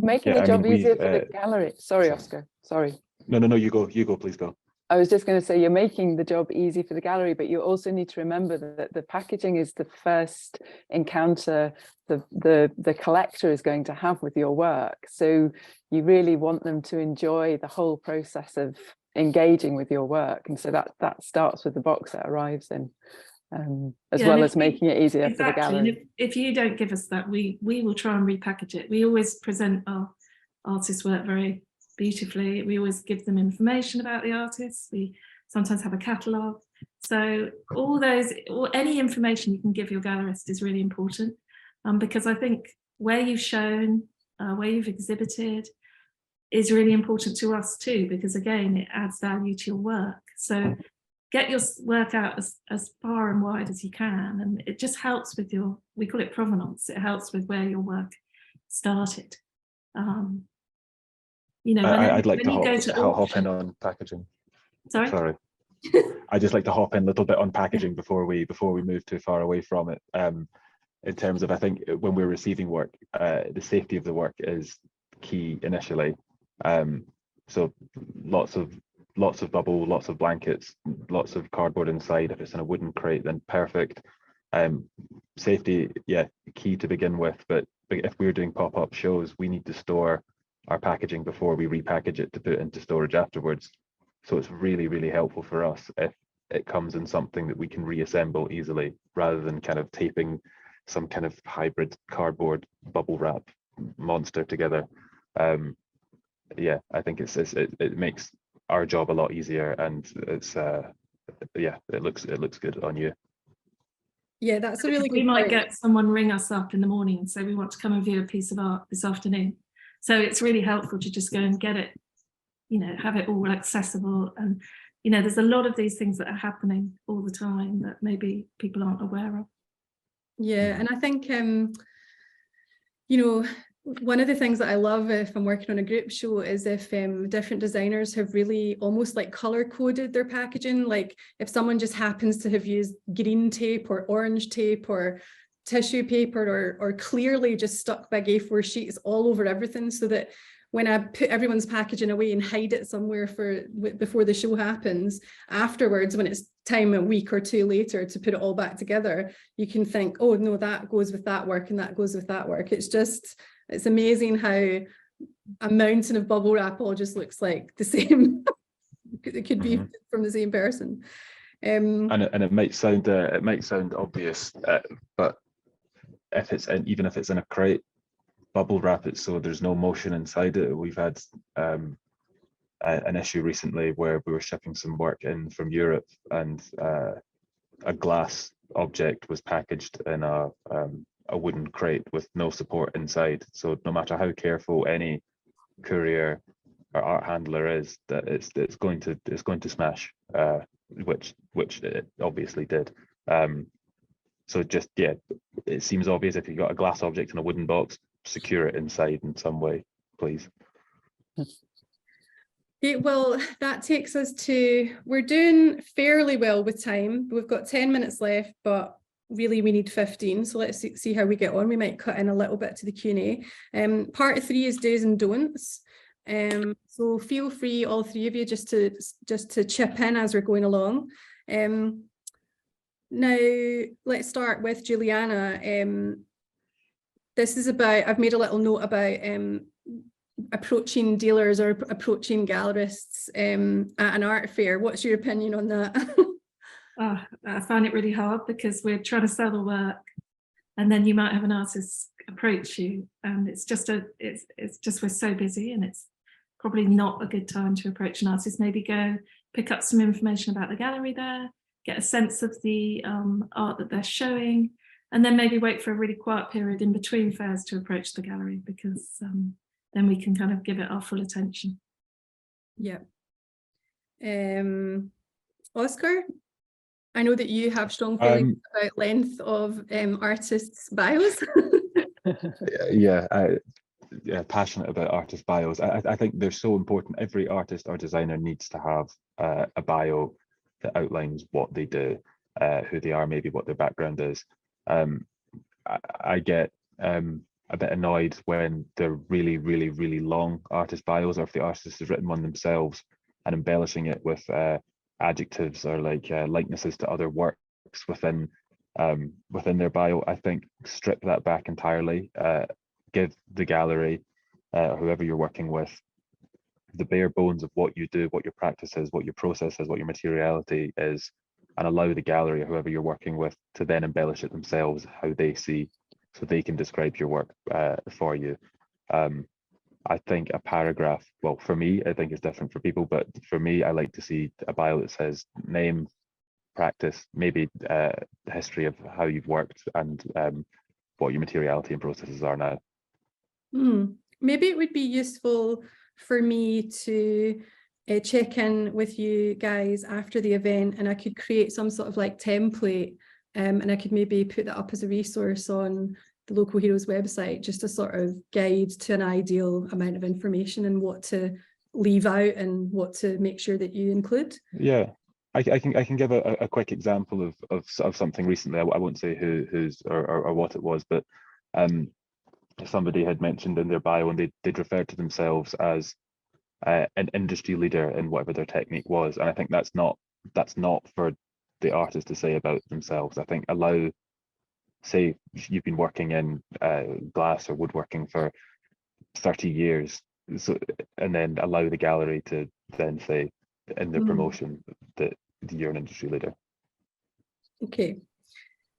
Making the job easier for the gallery. Sorry, Oscar. Sorry. No, you go, please go. I was just going to say, you're making the job easy for the gallery, but you also need to remember that the packaging is the first encounter the collector is going to have with your work. So you really want them to enjoy the whole process of engaging with your work. And so that starts with the box that arrives in, as well as making it easier for the gallery. And if you don't give us that, we will try and repackage it. We always present our artists' work very beautifully. We always give them information about the artists. We sometimes have a catalogue. So any information you can give your gallerist is really important, because I think where you've shown, where you've exhibited is really important to us too, because again, it adds value to your work. So get your work out as far and wide as you can, and it just helps with your, we call it provenance, it helps with where your work started. You know, I'd like to hop in on packaging. Sorry. I just like to hop in a little bit on packaging before we move too far away from it. In terms of, I think when we're receiving work, the safety of the work is key initially. So lots of bubble, lots of blankets, lots of cardboard inside. If it's in a wooden crate, then perfect. Safety, yeah, key to begin with. But if we're doing pop-up shows, we need to store our packaging before we repackage it to put into storage afterwards. So it's really, really helpful for us if it comes in something that we can reassemble easily, rather than kind of taping some kind of hybrid cardboard bubble wrap monster together. Yeah, I think it makes our job a lot easier, and it's yeah, it looks good on you. Yeah, that's a really good We might point. get someone ring us up in the morning and say we want to come and view a piece of art this afternoon. So it's really helpful to just go and get it, you know, have it all accessible. And, you know, there's a lot of these things that are happening all the time that maybe people aren't aware of. Yeah, and I think, you know, one of the things that I love if I'm working on a group show is if different designers have really almost like color coded their packaging. Like if someone just happens to have used green tape or orange tape or tissue paper or clearly just stuck big A4 sheets all over everything, so that when I put everyone's packaging away and hide it somewhere before the show happens, afterwards, when it's time a week or two later to put it all back together, you can think, oh no, that goes with that work and that goes with that work. It's amazing how a mountain of bubble wrap all just looks like the same. It could be from the same person. And it might sound obvious, but if it's even if it's in a crate, bubble wrap it so there's no motion inside it. We've had an issue recently where we were shipping some work in from Europe, and a glass object was packaged in a wooden crate with no support inside. So no matter how careful any courier or art handler is, that it's going to smash, which it obviously did. So just, yeah, it seems obvious. If you've got a glass object in a wooden box, secure it inside in some way, please. Okay, well, that takes us to, we're doing fairly well with time. We've got 10 minutes left, but really we need 15. So let's see how we get on. We might cut in a little bit to the Q&A. Part 3 is do's and don'ts. So feel free, all three of you, just to chip in as we're going along. Now, let's start with Juliana. This is about, I've made a little note about approaching dealers or approaching gallerists at an art fair. What's your opinion on that? Oh, I find it really hard because we're trying to sell the work, and then you might have an artist approach you, and it's just we're so busy, and it's probably not a good time to approach an artist. Maybe go pick up some information about the gallery there, get a sense of the art that they're showing, and then maybe wait for a really quiet period in between fairs to approach the gallery, because then we can kind of give it our full attention. Yeah. Oscar, I know that you have strong feelings about length of artists' bios. Yeah, passionate about artist bios. I think they're so important. Every artist or designer needs to have a bio that outlines what they do, who they are, maybe what their background is. I get a bit annoyed when they're really, really, really long artist bios, or if the artist has written one themselves and embellishing it with adjectives or like likenesses to other works within their bio. I think strip that back entirely. Give the gallery, whoever you're working with, the bare bones of what you do, what your practice is, what your process is, what your materiality is, and allow the gallery or whoever you're working with to then embellish it themselves how they see, so they can describe your work for you. I think a paragraph, well, for me, I think it's different for people, but for me, I like to see a bio that says name, practice, maybe the history of how you've worked, and what your materiality and processes are now. Maybe it would be useful for me to check in with you guys after the event, and I could create some sort of like template, and I could maybe put that up as a resource on the Local Heroes website, just a sort of guide to an ideal amount of information and what to leave out and what to make sure that you include. Yeah, I can give a quick example of something recently. I won't say who's or what it was, but somebody had mentioned in their bio, and they'd referred to themselves as an industry leader in whatever their technique was, and I think that's not for the artist to say about themselves. I think say you've been working in glass or woodworking for 30 years, so, and then allow the gallery to then say in their promotion that you're an industry leader. Okay.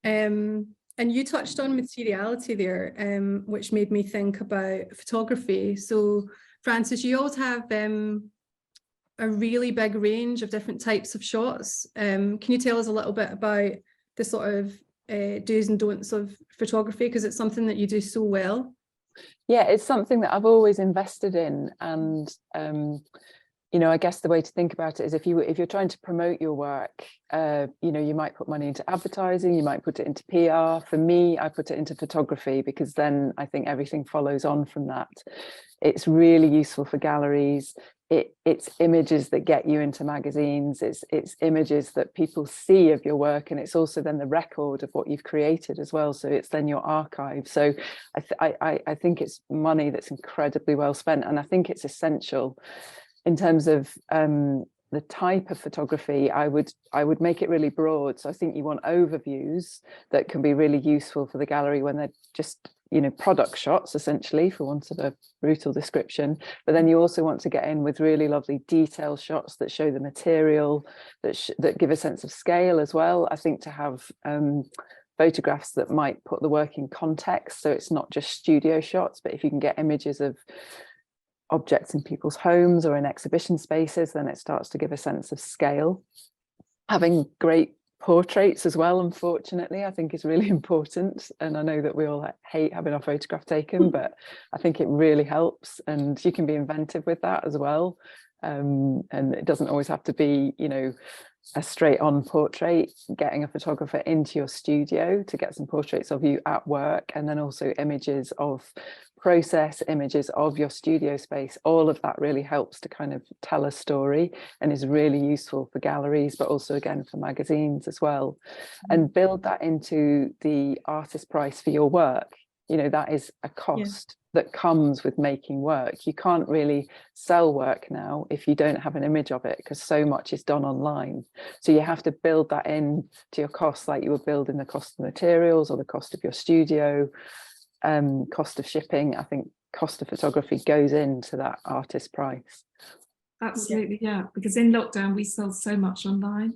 And you touched on materiality there, which made me think about photography. So Francis, you all have a really big range of different types of shots. Can you tell us a little bit about the sort of do's and don'ts of photography, because it's something that you do so well? Yeah, it's something that I've always invested in, and you know, I guess the way to think about it is if you're trying to promote your work, you know, you might put money into advertising, you might put it into PR. For me, I put it into photography, because then I think everything follows on from that. It's really useful for galleries. It's images that get you into magazines. It's images that people see of your work, and it's also then the record of what you've created as well. So it's then your archive. So I think it's money that's incredibly well spent, and I think it's essential. In terms of the type of photography, I would make it really broad. So I think you want overviews that can be really useful for the gallery when they're just, you know, product shots, essentially, for want of a brutal description. But then you also want to get in with really lovely detail shots that show the material, that give a sense of scale as well. I think to have photographs that might put the work in context, so it's not just studio shots, but if you can get images of objects in people's homes or in exhibition spaces, then it starts to give a sense of scale. Having great portraits as well, unfortunately, I think is really important, and I know that we all hate having our photograph taken, but I think it really helps, and you can be inventive with that as well, and it doesn't always have to be, you know, a straight on portrait. Getting a photographer into your studio to get some portraits of you at work, and then also images of process, images of your studio space, all of that really helps to kind of tell a story and is really useful for galleries, but also again for magazines as well. And build that into the artist price for your work. You know, that is a cost that comes with making work. You can't really sell work now if you don't have an image of it, because so much is done online. So you have to build that in to your costs, like you would build in the cost of materials or the cost of your studio, cost of shipping. I think cost of photography goes into that artist price. Absolutely, yeah, because in lockdown we sold so much online,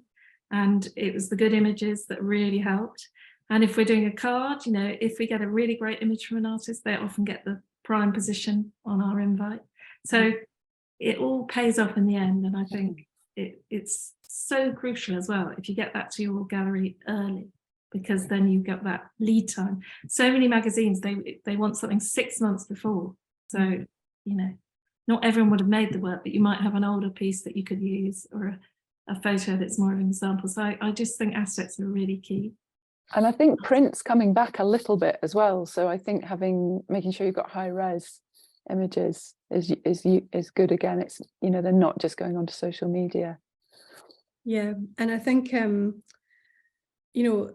and it was the good images that really helped. And if we're doing a card, you know, if we get a really great image from an artist, they often get the prime position on our invite. So it all pays off in the end, and I think it's so crucial as well if you get that to your gallery early, because then you get that lead time. So many magazines, they want something 6 months before. So, you know, not everyone would have made the work, but you might have an older piece that you could use, or a photo that's more of an example. So I just think assets are really key. And I think print's coming back a little bit as well. So I think making sure you've got high res images is good again. It's, you know, they're not just going onto social media. Yeah, and I think you know,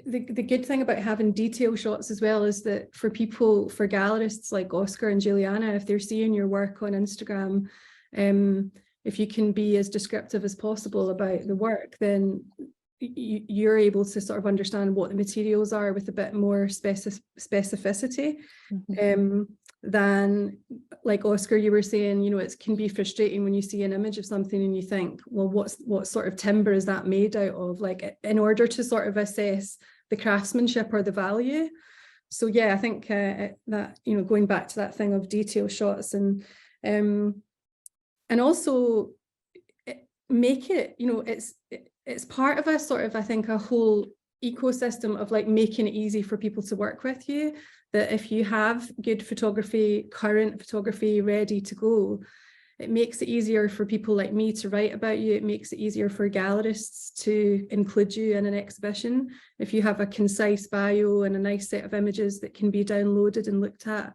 the good thing about having detail shots as well is that for gallerists like Oscar and Juliana, if they're seeing your work on Instagram, if you can be as descriptive as possible about the work, then you're able to sort of understand what the materials are with a bit more specificity. Than, like Oscar, you were saying, you know, it can be frustrating when you see an image of something and you think, well, what sort of timber is that made out of? Like, in order to sort of assess the craftsmanship or the value. So yeah, I think that, you know, going back to that thing of detail shots, and also make it, you know, it's part of a sort of, I think, a whole ecosystem of like making it easy for people to work with you, that if you have good photography, current photography ready to go, it makes it easier for people like me to write about you. It makes it easier for gallerists to include you in an exhibition. If you have a concise bio and a nice set of images that can be downloaded and looked at.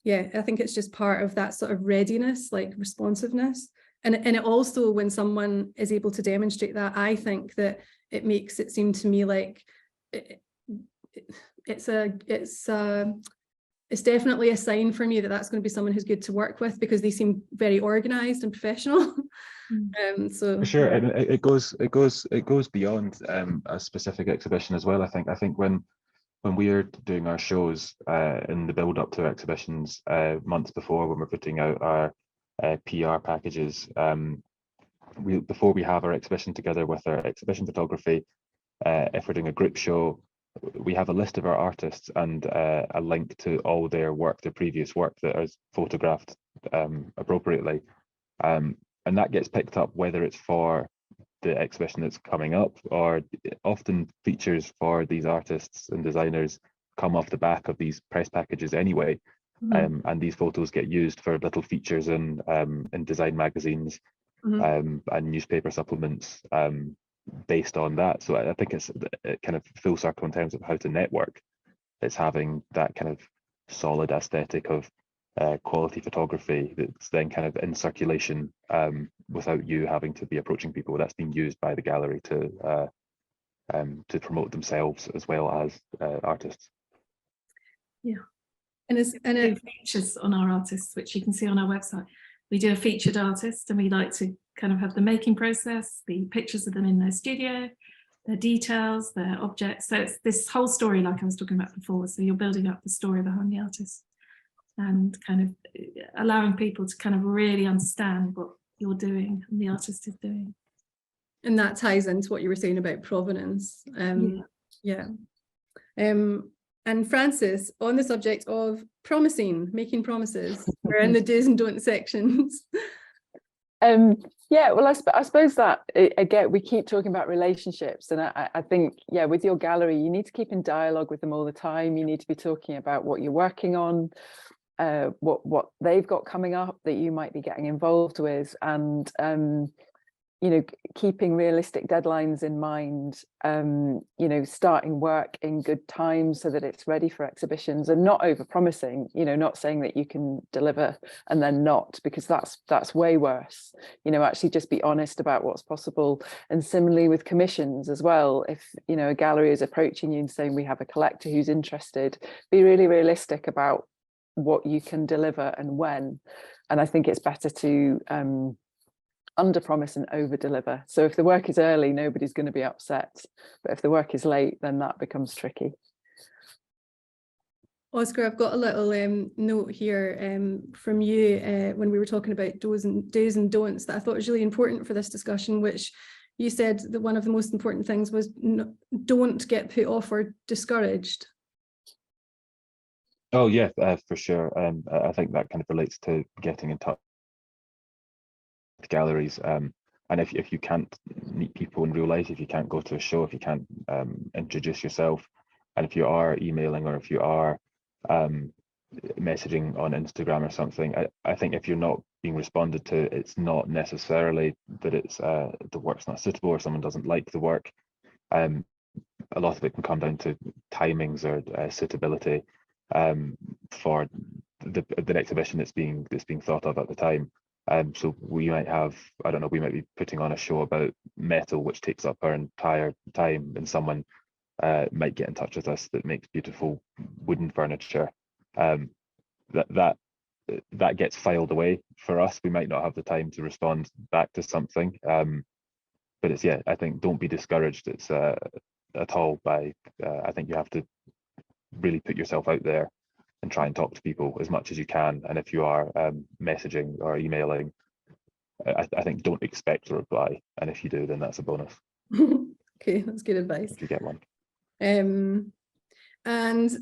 Yeah, I think it's just part of that sort of readiness, like responsiveness. And it also, when someone is able to demonstrate that, I think that it makes it seem to me like it's definitely a sign for me that that's going to be someone who's good to work with, because they seem very organized and professional. So for sure, yeah. and it goes beyond a specific exhibition as well. I think when we are doing our shows in the build up to exhibitions months before, when we're putting out our PR packages, before we have our exhibition together with our exhibition photography, if we're doing a group show, we have a list of our artists and a link to all their work, their previous work that is photographed appropriately. And that gets picked up whether it's for the exhibition that's coming up, or often features for these artists and designers come off the back of these press packages anyway. And these photos get used for little features in design magazines and newspaper supplements based on that. So I think it's kind of full circle in terms of how to network. It's having that kind of solid aesthetic of quality photography that's then kind of in circulation without you having to be approaching people. That's being used by the gallery to promote themselves as well as artists. Yeah. And it features on our artists, which you can see on our website. We do a featured artist, and we like to kind of have the making process, the pictures of them in their studio, their details, their objects. So it's this whole story, like I was talking about before. So you're building up the story behind the artist and kind of allowing people to kind of really understand what you're doing and the artist is doing. And that ties into what you were saying about provenance. Yeah. And Frances, on the subject of making promises, we're in the do's and don'ts sections. Yeah, well, I suppose that again, we keep talking about relationships, and I think, yeah, with your gallery, you need to keep in dialogue with them all the time. You need to be talking about what you're working on, what they've got coming up that you might be getting involved with, and you know, keeping realistic deadlines in mind, you know, starting work in good time so that it's ready for exhibitions, and not over-promising, you know, not saying that you can deliver and then not, because that's way worse. You know, actually just be honest about what's possible. And similarly with commissions as well, if, you know, a gallery is approaching you and saying we have a collector who's interested, be really realistic about what you can deliver and when. And I think it's better to under promise and over deliver. So if the work is early, nobody's going to be upset, but if the work is late, then that becomes tricky. Oscar, I've got a little note here from you when we were talking about do's and don'ts that I thought was really important for this discussion, which you said that one of the most important things was don't get put off or discouraged. Oh yeah, for sure. I think that kind of relates to getting in touch with galleries. And if you can't meet people in real life, if you can't go to a show, if you can't introduce yourself, and if you are emailing or if you are messaging on Instagram or something, I think if you're not being responded to, it's not necessarily that it's the work's not suitable or someone doesn't like the work. A lot of it can come down to timings or suitability for the exhibition that's being thought of at the time. So we might have, I don't know, we might be putting on a show about metal, which takes up our entire time, and someone might get in touch with us that makes beautiful wooden furniture. That gets filed away for us. We might not have the time to respond back to something. But it's, yeah, I think don't be discouraged. It's at all by, I think you have to really put yourself out there and try and talk to people as much as you can. And if you are messaging or emailing, I think don't expect a reply. And if you do, then that's a bonus. Okay, that's good advice. If you get one. And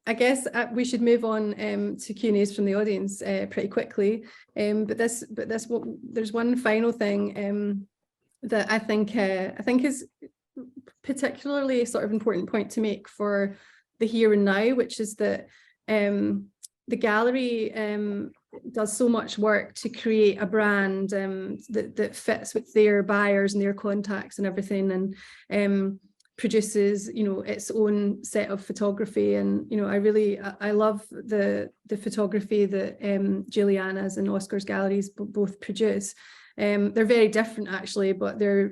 I guess we should move on to Q&As from the audience pretty quickly. But there's one final thing that I think is particularly a sort of important point to make for the here and now, which is that the gallery does so much work to create a brand that fits with their buyers and their contacts and everything, and produces, you know, its own set of photography. And, you know, I love the photography that Juliana's and Oscar's galleries both produce. They're very different actually, but they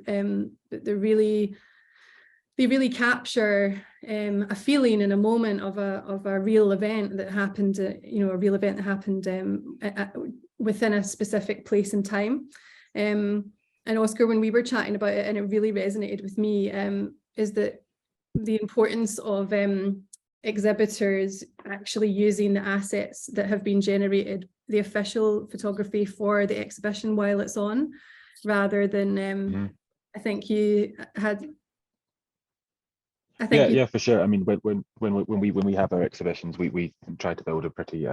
really capture a feeling and a moment of a real event that happened, within a specific place and time. And Oscar, when we were chatting about it, and it really resonated with me, is that the importance of exhibitors actually using the assets that have been generated, the official photography for the exhibition while it's on, rather than I think you had. Yeah, for sure. I mean, when we have our exhibitions, we try to build a pretty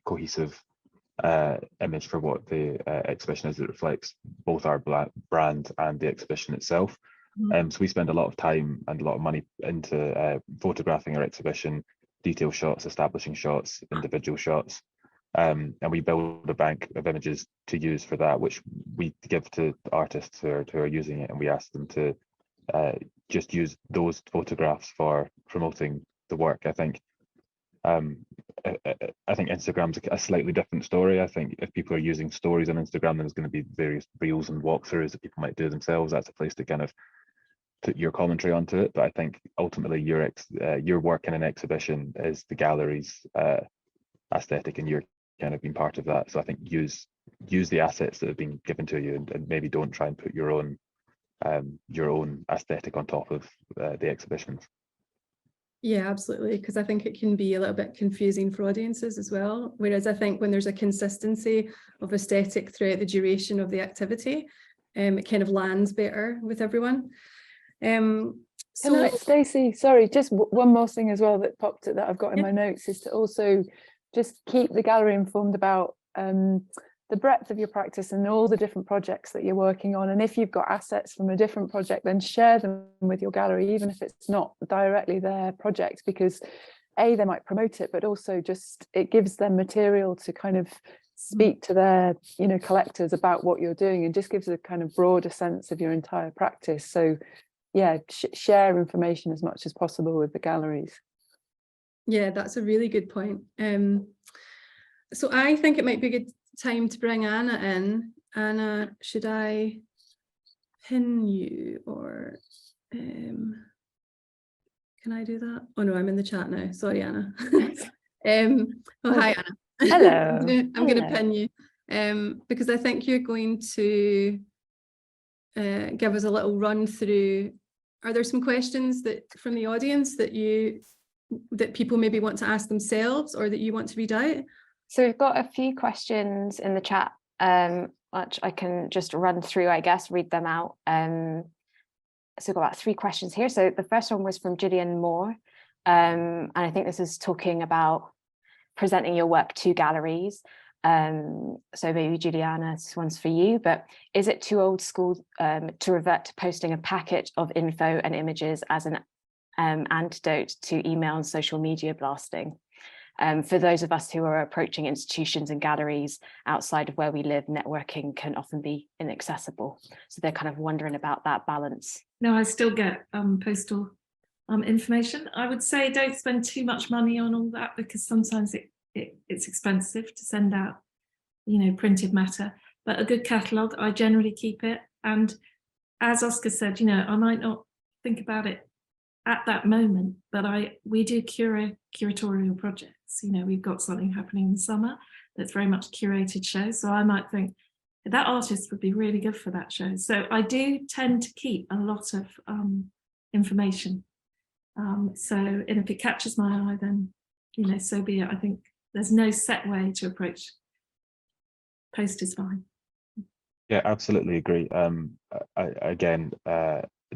cohesive image for what the exhibition is. That reflects both our brand and the exhibition itself. So we spend a lot of time and a lot of money into photographing our exhibition, detail shots, establishing shots, individual shots, and we build a bank of images to use for that, which we give to artists who are using it, and we ask them to just use those photographs for promoting the work. I think Instagram's a slightly different story. I think if people are using stories on Instagram, there's going to be various reels and walkthroughs that people might do themselves. That's a place to kind of put your commentary onto it. But I think ultimately your work in an exhibition is the gallery's aesthetic, and you're kind of being part of that. So I think use the assets that have been given to you, and maybe don't try and put your own aesthetic on top of the exhibitions. Yeah, absolutely, because I think it can be a little bit confusing for audiences as well. Whereas I think when there's a consistency of aesthetic throughout the duration of the activity, it kind of lands better with everyone. Stacey, sorry, just one more thing as well that popped that I've got in my notes is to also just keep the gallery informed about the breadth of your practice and all the different projects that you're working on. And if you've got assets from a different project, then share them with your gallery, even if it's not directly their project, because they might promote it, but also just it gives them material to kind of speak to their collectors about what you're doing, and just gives a kind of broader sense of your entire practice. So yeah, share information as much as possible with the galleries. Yeah, that's a really good point. So I think it might be a good time to bring Anna in. Anna, should I pin you, or can I do that? Oh no, I'm in the chat now. Sorry, Anna. Hi, Anna. Hello. I'm going to pin you because I think you're going to give us a little run through. Are there some questions from the audience that people maybe want to ask themselves, or that you want to read out? So we've got a few questions in the chat, which I can just run through, I guess, read them out. So we've got about 3 questions here. So the first one was from Gillian Moore. And I think this is talking about presenting your work to galleries. So maybe Juliana, this one's for you, but is it too old school to revert to posting a packet of info and images as an antidote to email and social media blasting? For those of us who are approaching institutions and galleries outside of where we live, networking can often be inaccessible. So they're kind of wondering about that balance. No, I still get postal information. I would say don't spend too much money on all that, because sometimes it's expensive to send out, printed matter. But a good catalogue, I generally keep it. And as Oscar said, I might not think about it at that moment, but we do curatorial projects. We've got something happening in the summer that's very much curated show. So I might think that artist would be really good for that show. So I do tend to keep a lot of information. And if it catches my eye, then, so be it. I think there's no set way to approach. Post is fine. Yeah, absolutely agree.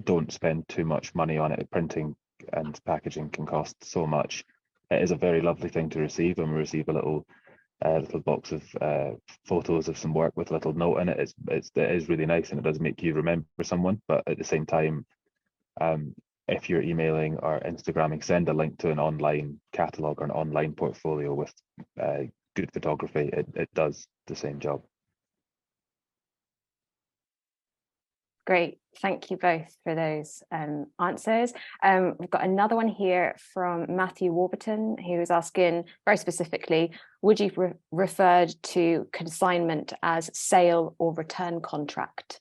Don't spend too much money on it. Printing and packaging can cost so much. It is a very lovely thing to receive, and we receive a little box of photos of some work with a little note in it. It is really nice, and it does make you remember someone. But at the same time, if you're emailing or Instagramming, send a link to an online catalogue or an online portfolio with good photography. It does the same job. Great, thank you both for those answers. We've got another one here from Matthew Warburton, who is asking very specifically, would you referred to consignment as sale or return contract?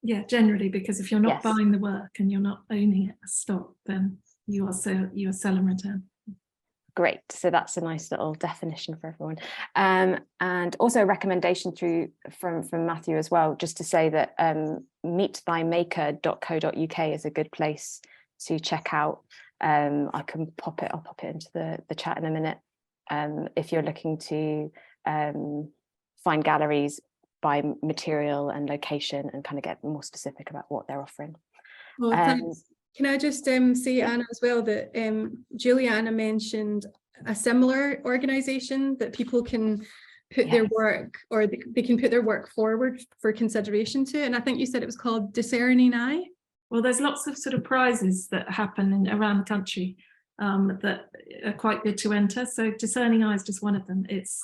Yeah, generally, because if you're not Yes. buying the work and you're not owning it as stock, then you are sell and return. Great, so that's a nice little definition for everyone. And also a recommendation from Matthew as well, just to say that meetthymaker.co.uk is a good place to check out. I'll pop it into the chat in a minute. If you're looking to find galleries by material and location and kind of get more specific about what they're offering. Well, thanks. Can I just say, Anna, as well, that Juliana mentioned a similar organisation that people can put their work, or they can put their work forward for consideration to, and I think you said it was called Discerning Eye. Well, there's lots of sort of prizes that happen around the country that are quite good to enter. So Discerning Eye is just one of them. It's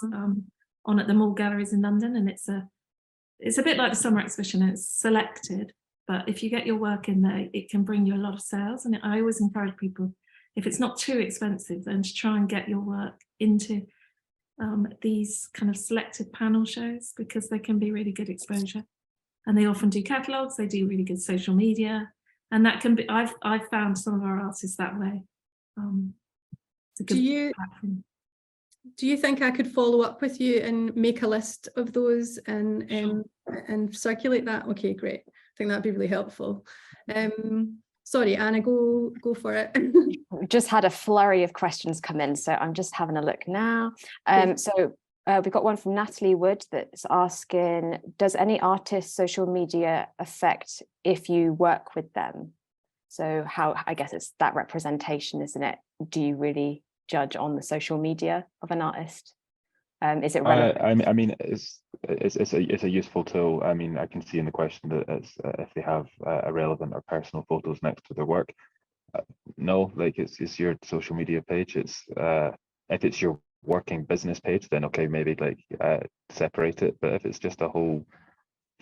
on at the Mall Galleries in London, and it's a bit like the summer exhibition. It's selected. But if you get your work in there, it can bring you a lot of sales. And I always encourage people, if it's not too expensive, then to try and get your work into these kind of selected panel shows, because they can be really good exposure. And they often do catalogues, they do really good social media. And that can be, I've found some of our artists that way. It's a good platform. Do you think I could follow up with you and make a list of those and circulate that? Okay, great. I think that'd be really helpful. Sorry, Anna, go for it. We've just had a flurry of questions come in, so I'm just having a look now. We've got one from Natalie Wood that's asking, does any artist's social media affect if you work with them? So how, I guess it's that representation, isn't it? Do you really judge on the social media of an artist? Is it relevant? I mean, it's a useful tool. I mean, I can see in the question that it's if they have irrelevant or personal photos next to their work. No, like it's your social media page. It's if it's your working business page, then okay, maybe like separate it. But if it's just a whole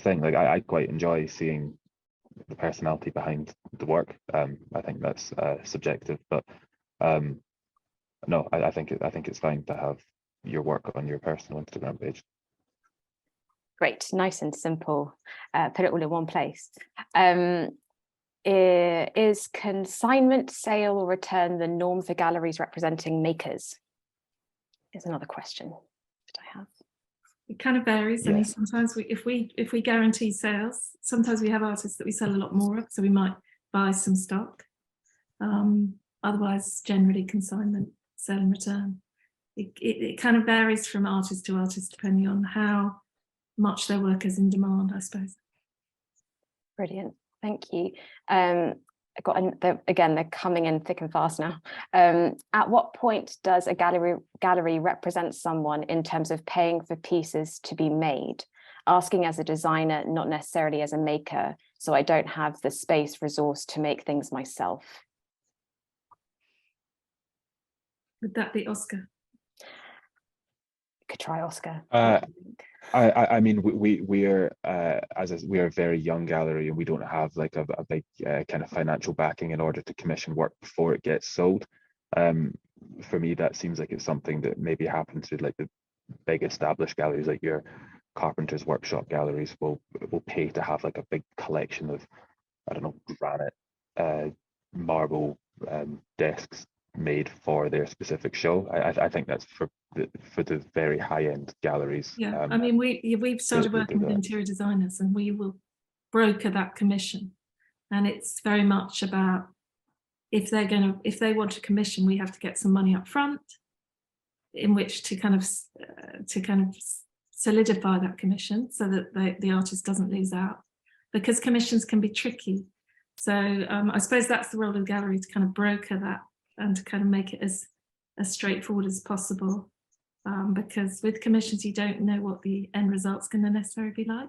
thing, like I quite enjoy seeing the personality behind the work. I think that's subjective, but no, I think it's fine to have your work on your personal Instagram page. Great, nice and simple. Put it all in one place. Is consignment, sale, or return the norm for galleries representing makers? Is another question that I have. It kind of varies. Yes. I mean, sometimes if we guarantee sales, sometimes we have artists that we sell a lot more of, so we might buy some stock. Otherwise, generally consignment, sell and return. It kind of varies from artist to artist, depending on how much their work is in demand, I suppose. Brilliant, thank you. Again, they're coming in thick and fast now. At what point does a gallery represent someone in terms of paying for pieces to be made? Asking as a designer, not necessarily as a maker, so I don't have the space resource to make things myself. Would that be Oscar? Could try Oscar. I mean, we are we are a very young gallery, and we don't have like a big kind of financial backing in order to commission work before it gets sold. For me, that seems like it's something that maybe happens with like the big established galleries, like your Carpenter's Workshop galleries will pay to have like a big collection of, I don't know, granite, marble desks made for their specific show. I think that's for the very high-end galleries. Yeah, I mean, we've started working with interior designers, and we will broker that commission, and it's very much about if they want to commission, we have to get some money up front in which to kind of solidify that commission so that the artist doesn't lose out, because commissions can be tricky. So I suppose that's the role of the gallery, to kind of broker that and to kind of make it as straightforward as possible, because with commissions you don't know what the end result's going to necessarily be like.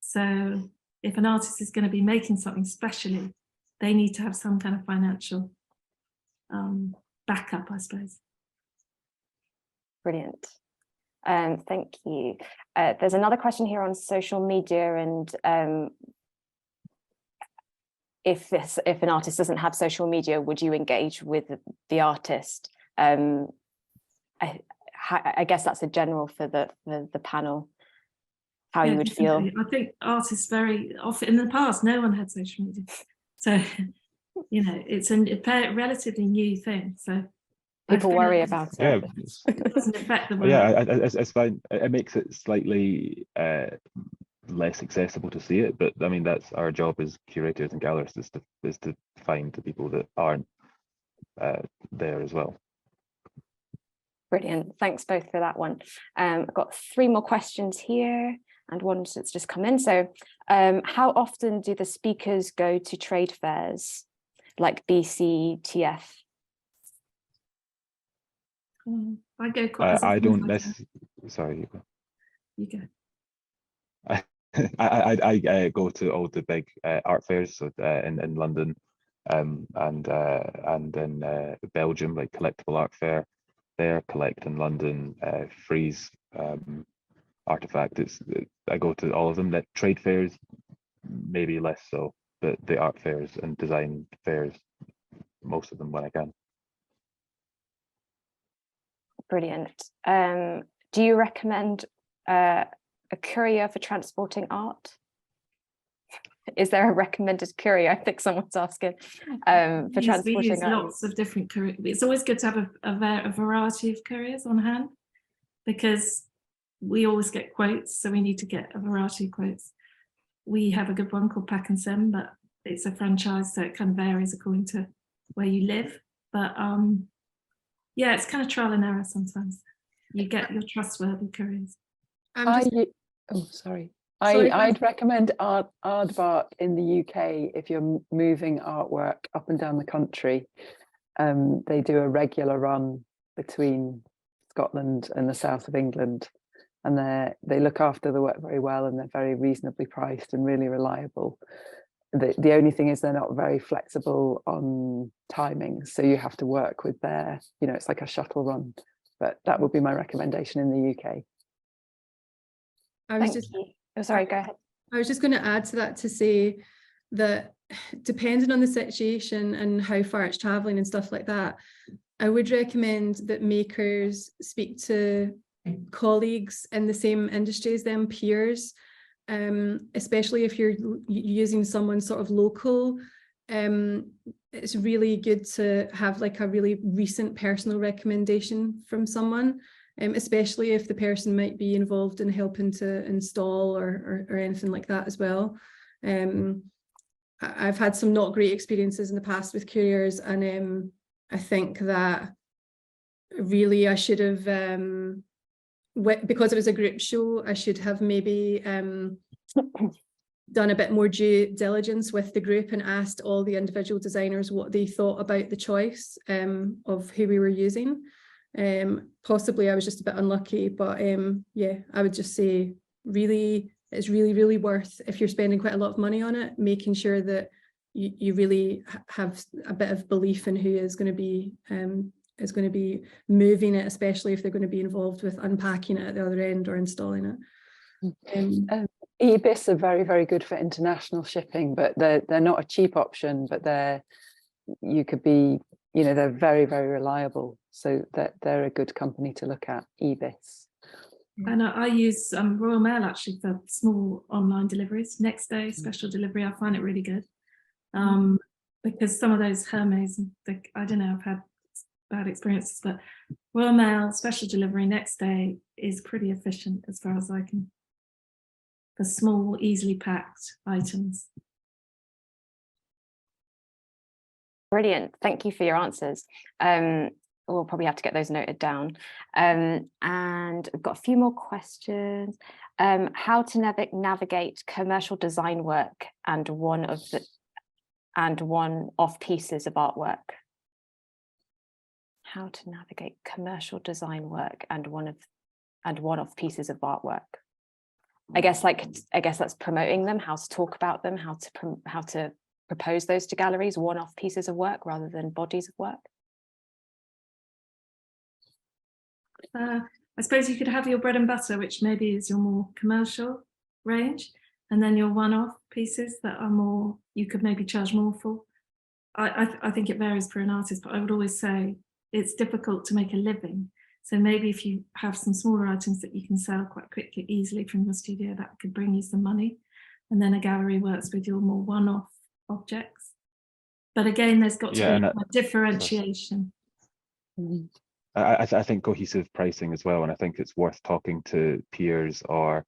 So if an artist is going to be making something specially, they need to have some kind of financial backup, I suppose. Brilliant. Thank you. There's another question here on social media, and if an artist doesn't have social media, would you engage with the artist? I guess that's a general for the panel. How you would feel. I think artists very often, in the past, no one had social media, so it's a relatively new thing. So people worry about it. It doesn't affect the work. Yeah, it's fine. It makes it slightly less accessible to see it, but I mean that's our job as curators and gallerists is to find the people that aren't there as well. Brilliant. Thanks both for that one. I've got 3 more questions here and one that's just come in. So how often do the speakers go to trade fairs like BCTF? I go quite. I don't sorry. You go. I go to all the big art fairs in London and in Belgium, like Collectible Art Fair. There, Collect in London, Frieze, Artifact. I go to all of them. That trade fairs, maybe less so, but the art fairs and design fairs, most of them when I can. Brilliant. Do you recommend a courier for transporting art? Is there a recommended courier? I think someone's asking for transporting we use art. lots of different couriers. It's always good to have a variety of couriers on hand, because we always get quotes, so we need to get a variety of quotes. We have a good one called Pack and Send, but it's a franchise, so it kind of varies according to where you live. But yeah, it's kind of trial and error sometimes. You get your trustworthy couriers. I'd recommend Aardvark in the UK if you're moving artwork up and down the country. They do a regular run between Scotland and the south of England, and they look after the work very well, and they're very reasonably priced and really reliable. The only thing is they're not very flexible on timing, so you have to work with their, it's like a shuttle run. But that would be my recommendation in the UK. Thank you. Oh, sorry, go ahead. I was just going to add to that to say that depending on the situation and how far it's traveling and stuff like that, I would recommend that makers speak to colleagues in the same industry as them, peers, especially if you're using someone sort of local. It's really good to have like a really recent personal recommendation from someone. Especially if the person might be involved in helping to install or anything like that as well. I've had some not great experiences in the past with couriers, and I think that really I should have, because it was a group show, I should have maybe done a bit more due diligence with the group and asked all the individual designers what they thought about the choice of who we were using. Possibly I was just a bit unlucky, but yeah, I would just say it's really worth, if you're spending quite a lot of money on it, making sure that you really have a bit of belief in who is going to be moving it, especially if they're going to be involved with unpacking it at the other end or installing it. EBIS are very good for international shipping, but they're not a cheap option, but they're very reliable, so they're a good company to look at, EBIS. And I use Royal Mail actually for small online deliveries, next day special delivery. I find it really good, because some of those Hermes, I don't know, I've had bad experiences, but Royal Mail special delivery next day is pretty efficient as far as I can, for small, easily packed items. Brilliant. Thank you for your answers. We'll probably have to get those noted down. And we've got a few more questions. How to navigate commercial design work and one-off pieces of artwork. How to navigate commercial design work and one-off pieces of artwork. I guess that's promoting them, how to talk about them, how to propose those to galleries, one-off pieces of work rather than bodies of work? I suppose you could have your bread and butter, which maybe is your more commercial range, and then your one-off pieces that are more, you could maybe charge more for. I think it varies for an artist, but I would always say it's difficult to make a living. So maybe if you have some smaller items that you can sell quite quickly, easily from your studio, that could bring you some money. And then a gallery works with your more one-off objects. But again, there's got to be a differentiation. I think cohesive pricing as well, and I think it's worth talking to peers or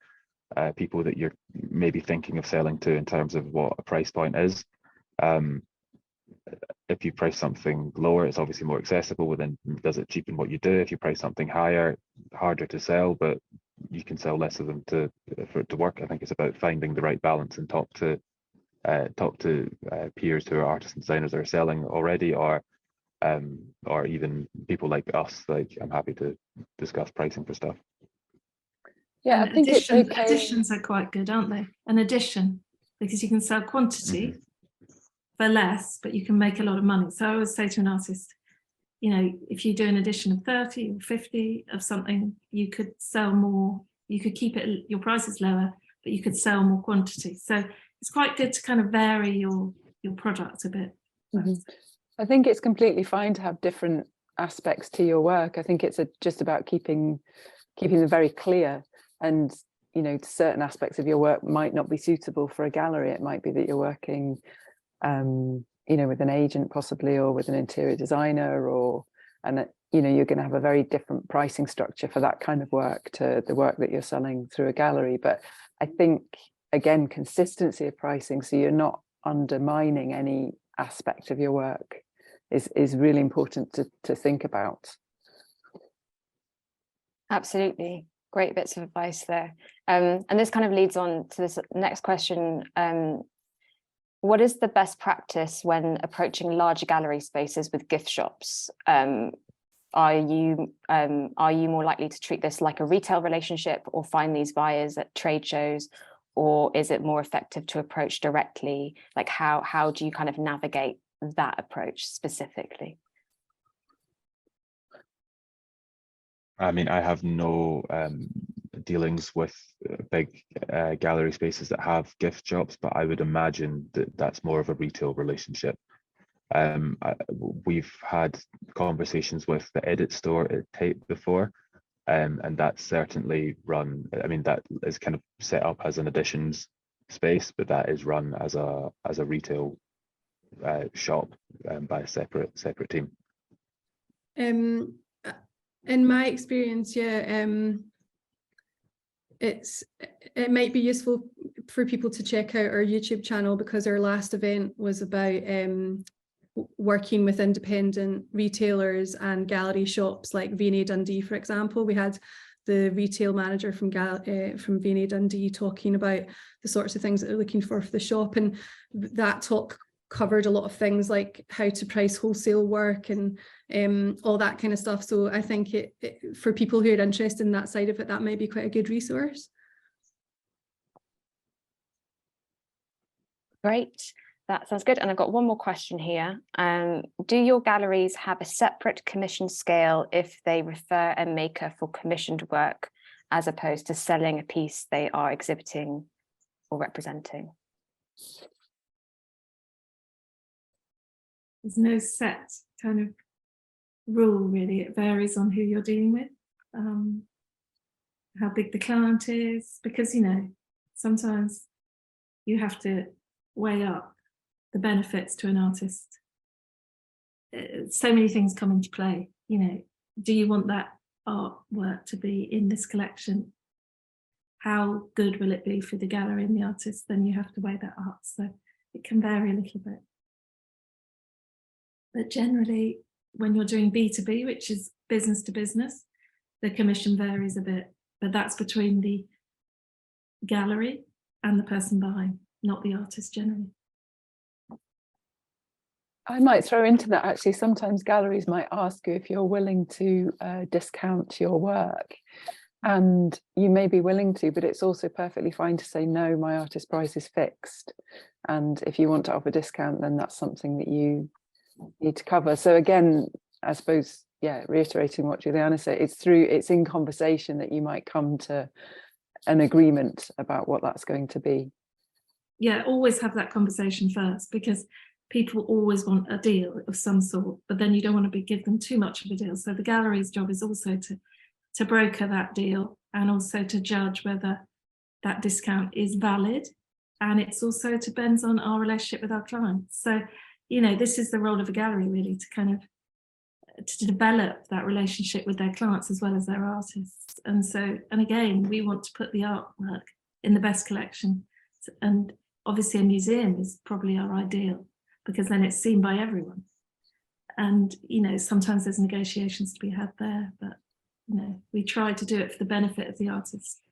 people that you're maybe thinking of selling to in terms of what a price point is. If you price something lower, it's obviously more accessible, but then does it cheapen what you do? If you price something higher, harder to sell, but you can sell less of them for it to work. I think it's about finding the right balance and talk to peers who are artists and designers that are selling already, or even people like us. Like, I'm happy to discuss pricing for stuff. Yeah, I think it's okay. Additions are quite good, aren't they? An addition, because you can sell quantity for less, but you can make a lot of money. So I always say to an artist, you know, if you do an edition of 30 or 50 of something, you could sell more, you could keep it, your price is lower, but you could sell more quantity. So it's quite good to kind of vary your product a bit. I think it's completely fine to have different aspects to your work. I think it's just about keeping them very clear. And, you know, certain aspects of your work might not be suitable for a gallery. It might be that you're working you know, with an agent possibly, or with an interior designer, and you know, you're going to have a very different pricing structure for that kind of work to the work that you're selling through a gallery. But I think, again, consistency of pricing, so you're not undermining any aspect of your work, is really important to think about. Absolutely. Great bits of advice there. And this kind of leads on to this next question. What is the best practice when approaching larger gallery spaces with gift shops? Are you more likely to treat this like a retail relationship, or find these buyers at trade shows, or is it more effective to approach directly? Like, how do you kind of navigate that approach specifically? I mean, I have no dealings with big gallery spaces that have gift shops, but I would imagine that that's more of a retail relationship. We've had conversations with the Edit store at Tate before, and that's certainly run, I mean, that is kind of set up as an additions space, but that is run as a retail shop by a separate team. In my experience, it might be useful for people to check out our YouTube channel, because our last event was about working with independent retailers and gallery shops like V&A Dundee, for example. We had the retail manager from V&A Dundee talking about the sorts of things that they're looking for the shop, and that talk covered a lot of things like how to price wholesale work and all that kind of stuff. So I think it for people who are interested in that side of it, that might be quite a good resource. Great, that sounds good. And I've got one more question here. Do your galleries have a separate commission scale if they refer a maker for commissioned work, as opposed to selling a piece they are exhibiting or representing? There's no set kind of rule, really. It varies on who you're dealing with, how big the client is, because, you know, sometimes you have to weigh up the benefits to an artist. So many things come into play. You know, do you want that artwork to be in this collection? How good will it be for the gallery and the artist? Then you have to weigh that up. So it can vary a little bit. But generally, when you're doing B2B, which is business to business, the commission varies a bit, but that's between the gallery and the person buying, not the artist generally. I might throw into that, actually. Sometimes galleries might ask you if you're willing to discount your work. And you may be willing to, but it's also perfectly fine to say, no, my artist price is fixed. And if you want to offer discount, then that's something that you need to cover. So again, I suppose, yeah, reiterating what Juliana said, it's in conversation that you might come to an agreement about what that's going to be. Yeah, always have that conversation first, because people always want a deal of some sort, but then you don't want to give them too much of a deal. So the gallery's job is also to broker that deal, and also to judge whether that discount is valid. And it's also depends on our relationship with our clients. So, you know, this is the role of a gallery, really, to kind of to develop that relationship with their clients as well as their artists. And so, and again, we want to put the artwork in the best collection. And obviously a museum is probably our ideal, because then it's seen by everyone. And, you know, sometimes there's negotiations to be had there, but, you know, we try to do it for the benefit of the artist.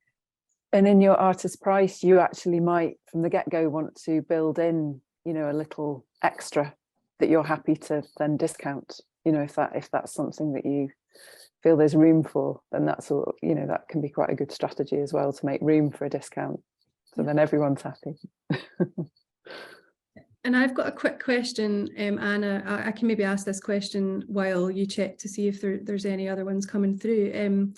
And in your artist price, you actually might from the get-go want to build in, you know, a little extra that you're happy to then discount. You know, if that's something that you feel there's room for, then that's all, you know, that can be quite a good strategy as well, to make room for a discount. So then everyone's happy. And I've got a quick question, Anna. I can maybe ask this question while you check to see if there's any other ones coming through.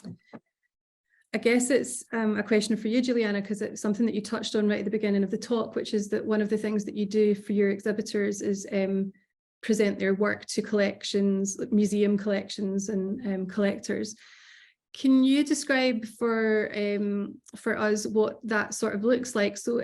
I guess it's a question for you, Juliana, because it's something that you touched on right at the beginning of the talk, which is that one of the things that you do for your exhibitors is present their work to collections, museum collections and collectors. Can you describe for us what that sort of looks like? So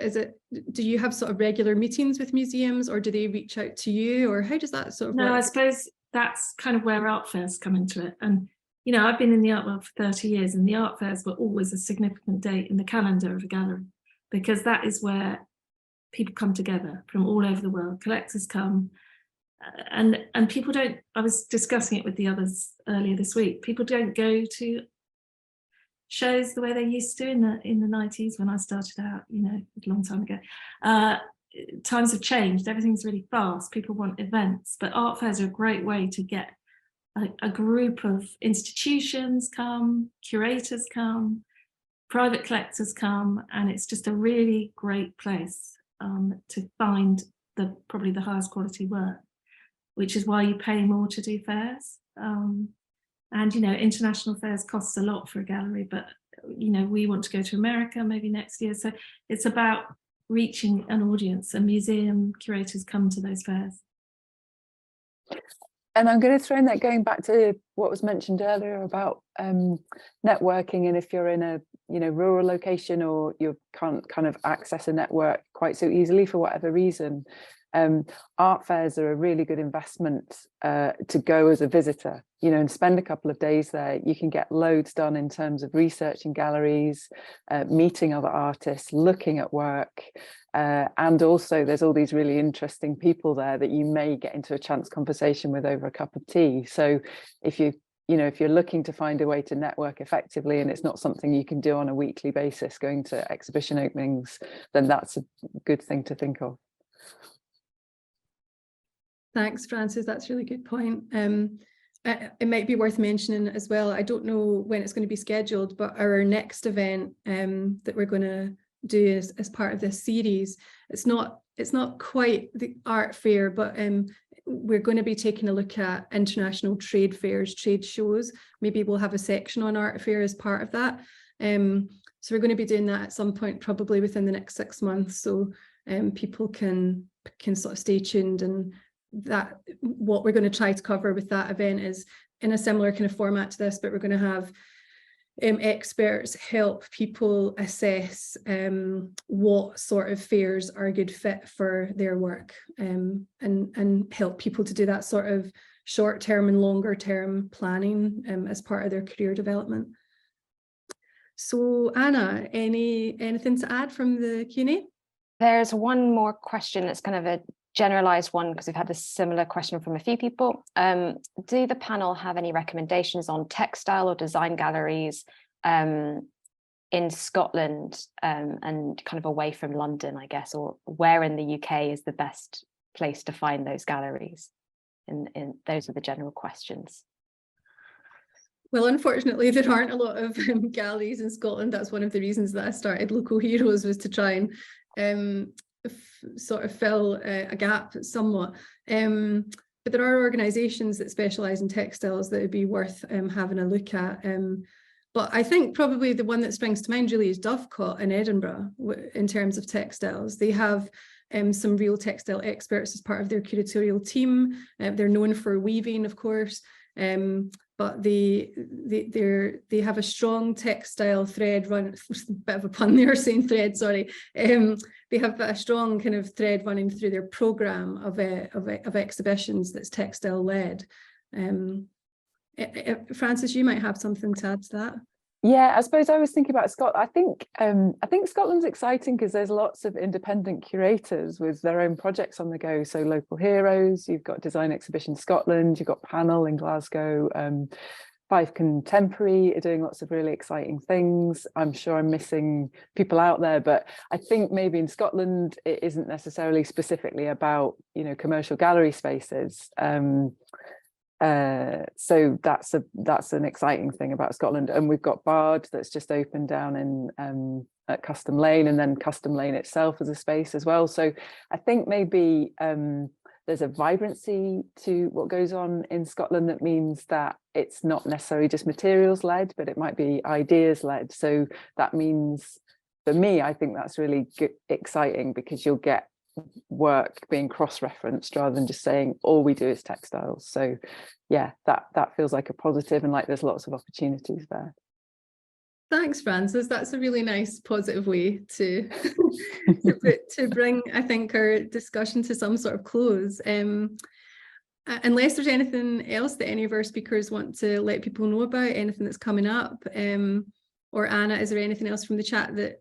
do you have sort of regular meetings with museums, or do they reach out to you, or how does that sort of work? No, I suppose that's kind of where art fairs come into it. And, you know, I've been in the art world for 30 years, and the art fairs were always a significant date in the calendar of a gallery, because that is where people come together from all over the world. Collectors come, and people don't, I was discussing it with the others earlier this week, people don't go to shows the way they used to in the 90s when I started out, you know, a long time ago. Times have changed, everything's really fast, people want events, but art fairs are a great way to get a group of institutions come, curators come, private collectors come, and it's just a really great place to find probably the highest quality work, which is why you pay more to do fairs. And, you know, international fairs costs a lot for a gallery, but, you know, we want to go to America maybe next year. So it's about reaching an audience, and museum curators come to those fairs. And I'm going to throw in that, going back to what was mentioned earlier about networking, and if you're in a, you know, rural location, or you can't kind of access a network quite so easily for whatever reason, art fairs are a really good investment to go as a visitor, you know, and spend a couple of days there. You can get loads done in terms of researching galleries, meeting other artists, looking at work, and also there's all these really interesting people there that you may get into a chance conversation with over a cup of tea. So if you're looking to find a way to network effectively, and it's not something you can do on a weekly basis, going to exhibition openings, then that's a good thing to think of. Thanks, Frances. That's a really good point. It might be worth mentioning as well, I don't know when it's going to be scheduled, but our next event that we're going to do as part of this series, it's not quite the art fair, but we're going to be taking a look at international trade fairs, trade shows. Maybe we'll have a section on art fair as part of that. So we're going to be doing that at some point, probably within the next 6 months. So people can sort of stay tuned, and that what we're going to try to cover with that event is in a similar kind of format to this, but we're going to have experts help people assess what sort of fairs are a good fit for their work, and help people to do that sort of short-term and longer-term planning as part of their career development. So Anna, anything to add from the Q&A? There's one more question that's kind of a generalized one, because we've had a similar question from a few people. Do the panel have any recommendations on textile or design galleries in Scotland, and kind of away from London, I guess, or where in the UK is the best place to find those galleries? And those are the general questions. Well, unfortunately, there aren't a lot of galleries in Scotland. That's one of the reasons that I started Local Heroes, was to try and sort of fill a gap somewhat. But there are organisations that specialise in textiles that would be worth having a look at. But I think probably the one that springs to mind really is Dovecot in Edinburgh in terms of textiles. They have some real textile experts as part of their curatorial team. They're known for weaving, of course, but they have a strong textile thread run. A bit of a pun there, saying thread. Sorry. They have a strong kind of thread running through their programme of exhibitions that's textile led. Frances, you might have something to add to that. Yeah, I suppose I was thinking about Scotland. I think Scotland's exciting because there's lots of independent curators with their own projects on the go. So Local Heroes, you've got Design Exhibition Scotland, you've got Panel in Glasgow, Five Contemporary are doing lots of really exciting things. I'm sure I'm missing people out there, but I think maybe in Scotland it isn't necessarily specifically about, you know, commercial gallery spaces. So that's an exciting thing about Scotland. And we've got Bard that's just opened down in at Custom Lane, and then Custom Lane itself as a space as well. So I think maybe there's a vibrancy to what goes on in Scotland that means that it's not necessarily just materials led, but it might be ideas led. So that means, for me, I think that's really exciting, because you'll get work being cross-referenced rather than just saying all we do is textiles. So yeah, that feels like a positive, and like there's lots of opportunities there. Thanks, Frances. That's a really nice, positive way to to bring, I think, our discussion to some sort of close. Unless there's anything else that any of our speakers want to let people know about, anything that's coming up, or Anna, is there anything else from the chat that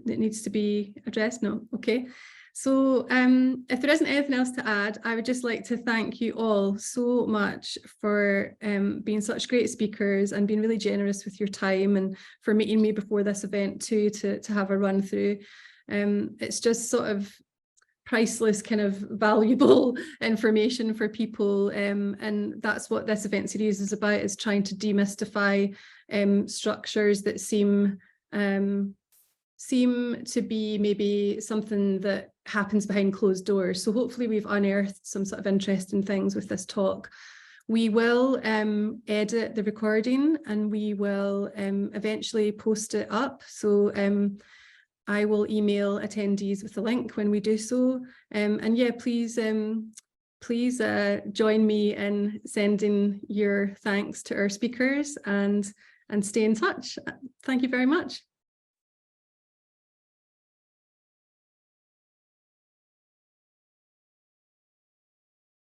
needs to be addressed? No, okay. So if there isn't anything else to add, I would just like to thank you all so much for being such great speakers and being really generous with your time, and for meeting me before this event too, to have a run through. It's just sort of priceless, kind of valuable information for people, and that's what this event series is about, is trying to demystify structures that seem to be maybe something that happens behind closed doors. So hopefully we've unearthed some sort of interesting things with this talk. We will edit the recording, and we will eventually post it up. So I will email attendees with the link when we do so. And yeah, please join me in sending your thanks to our speakers, and stay in touch. Thank you very much.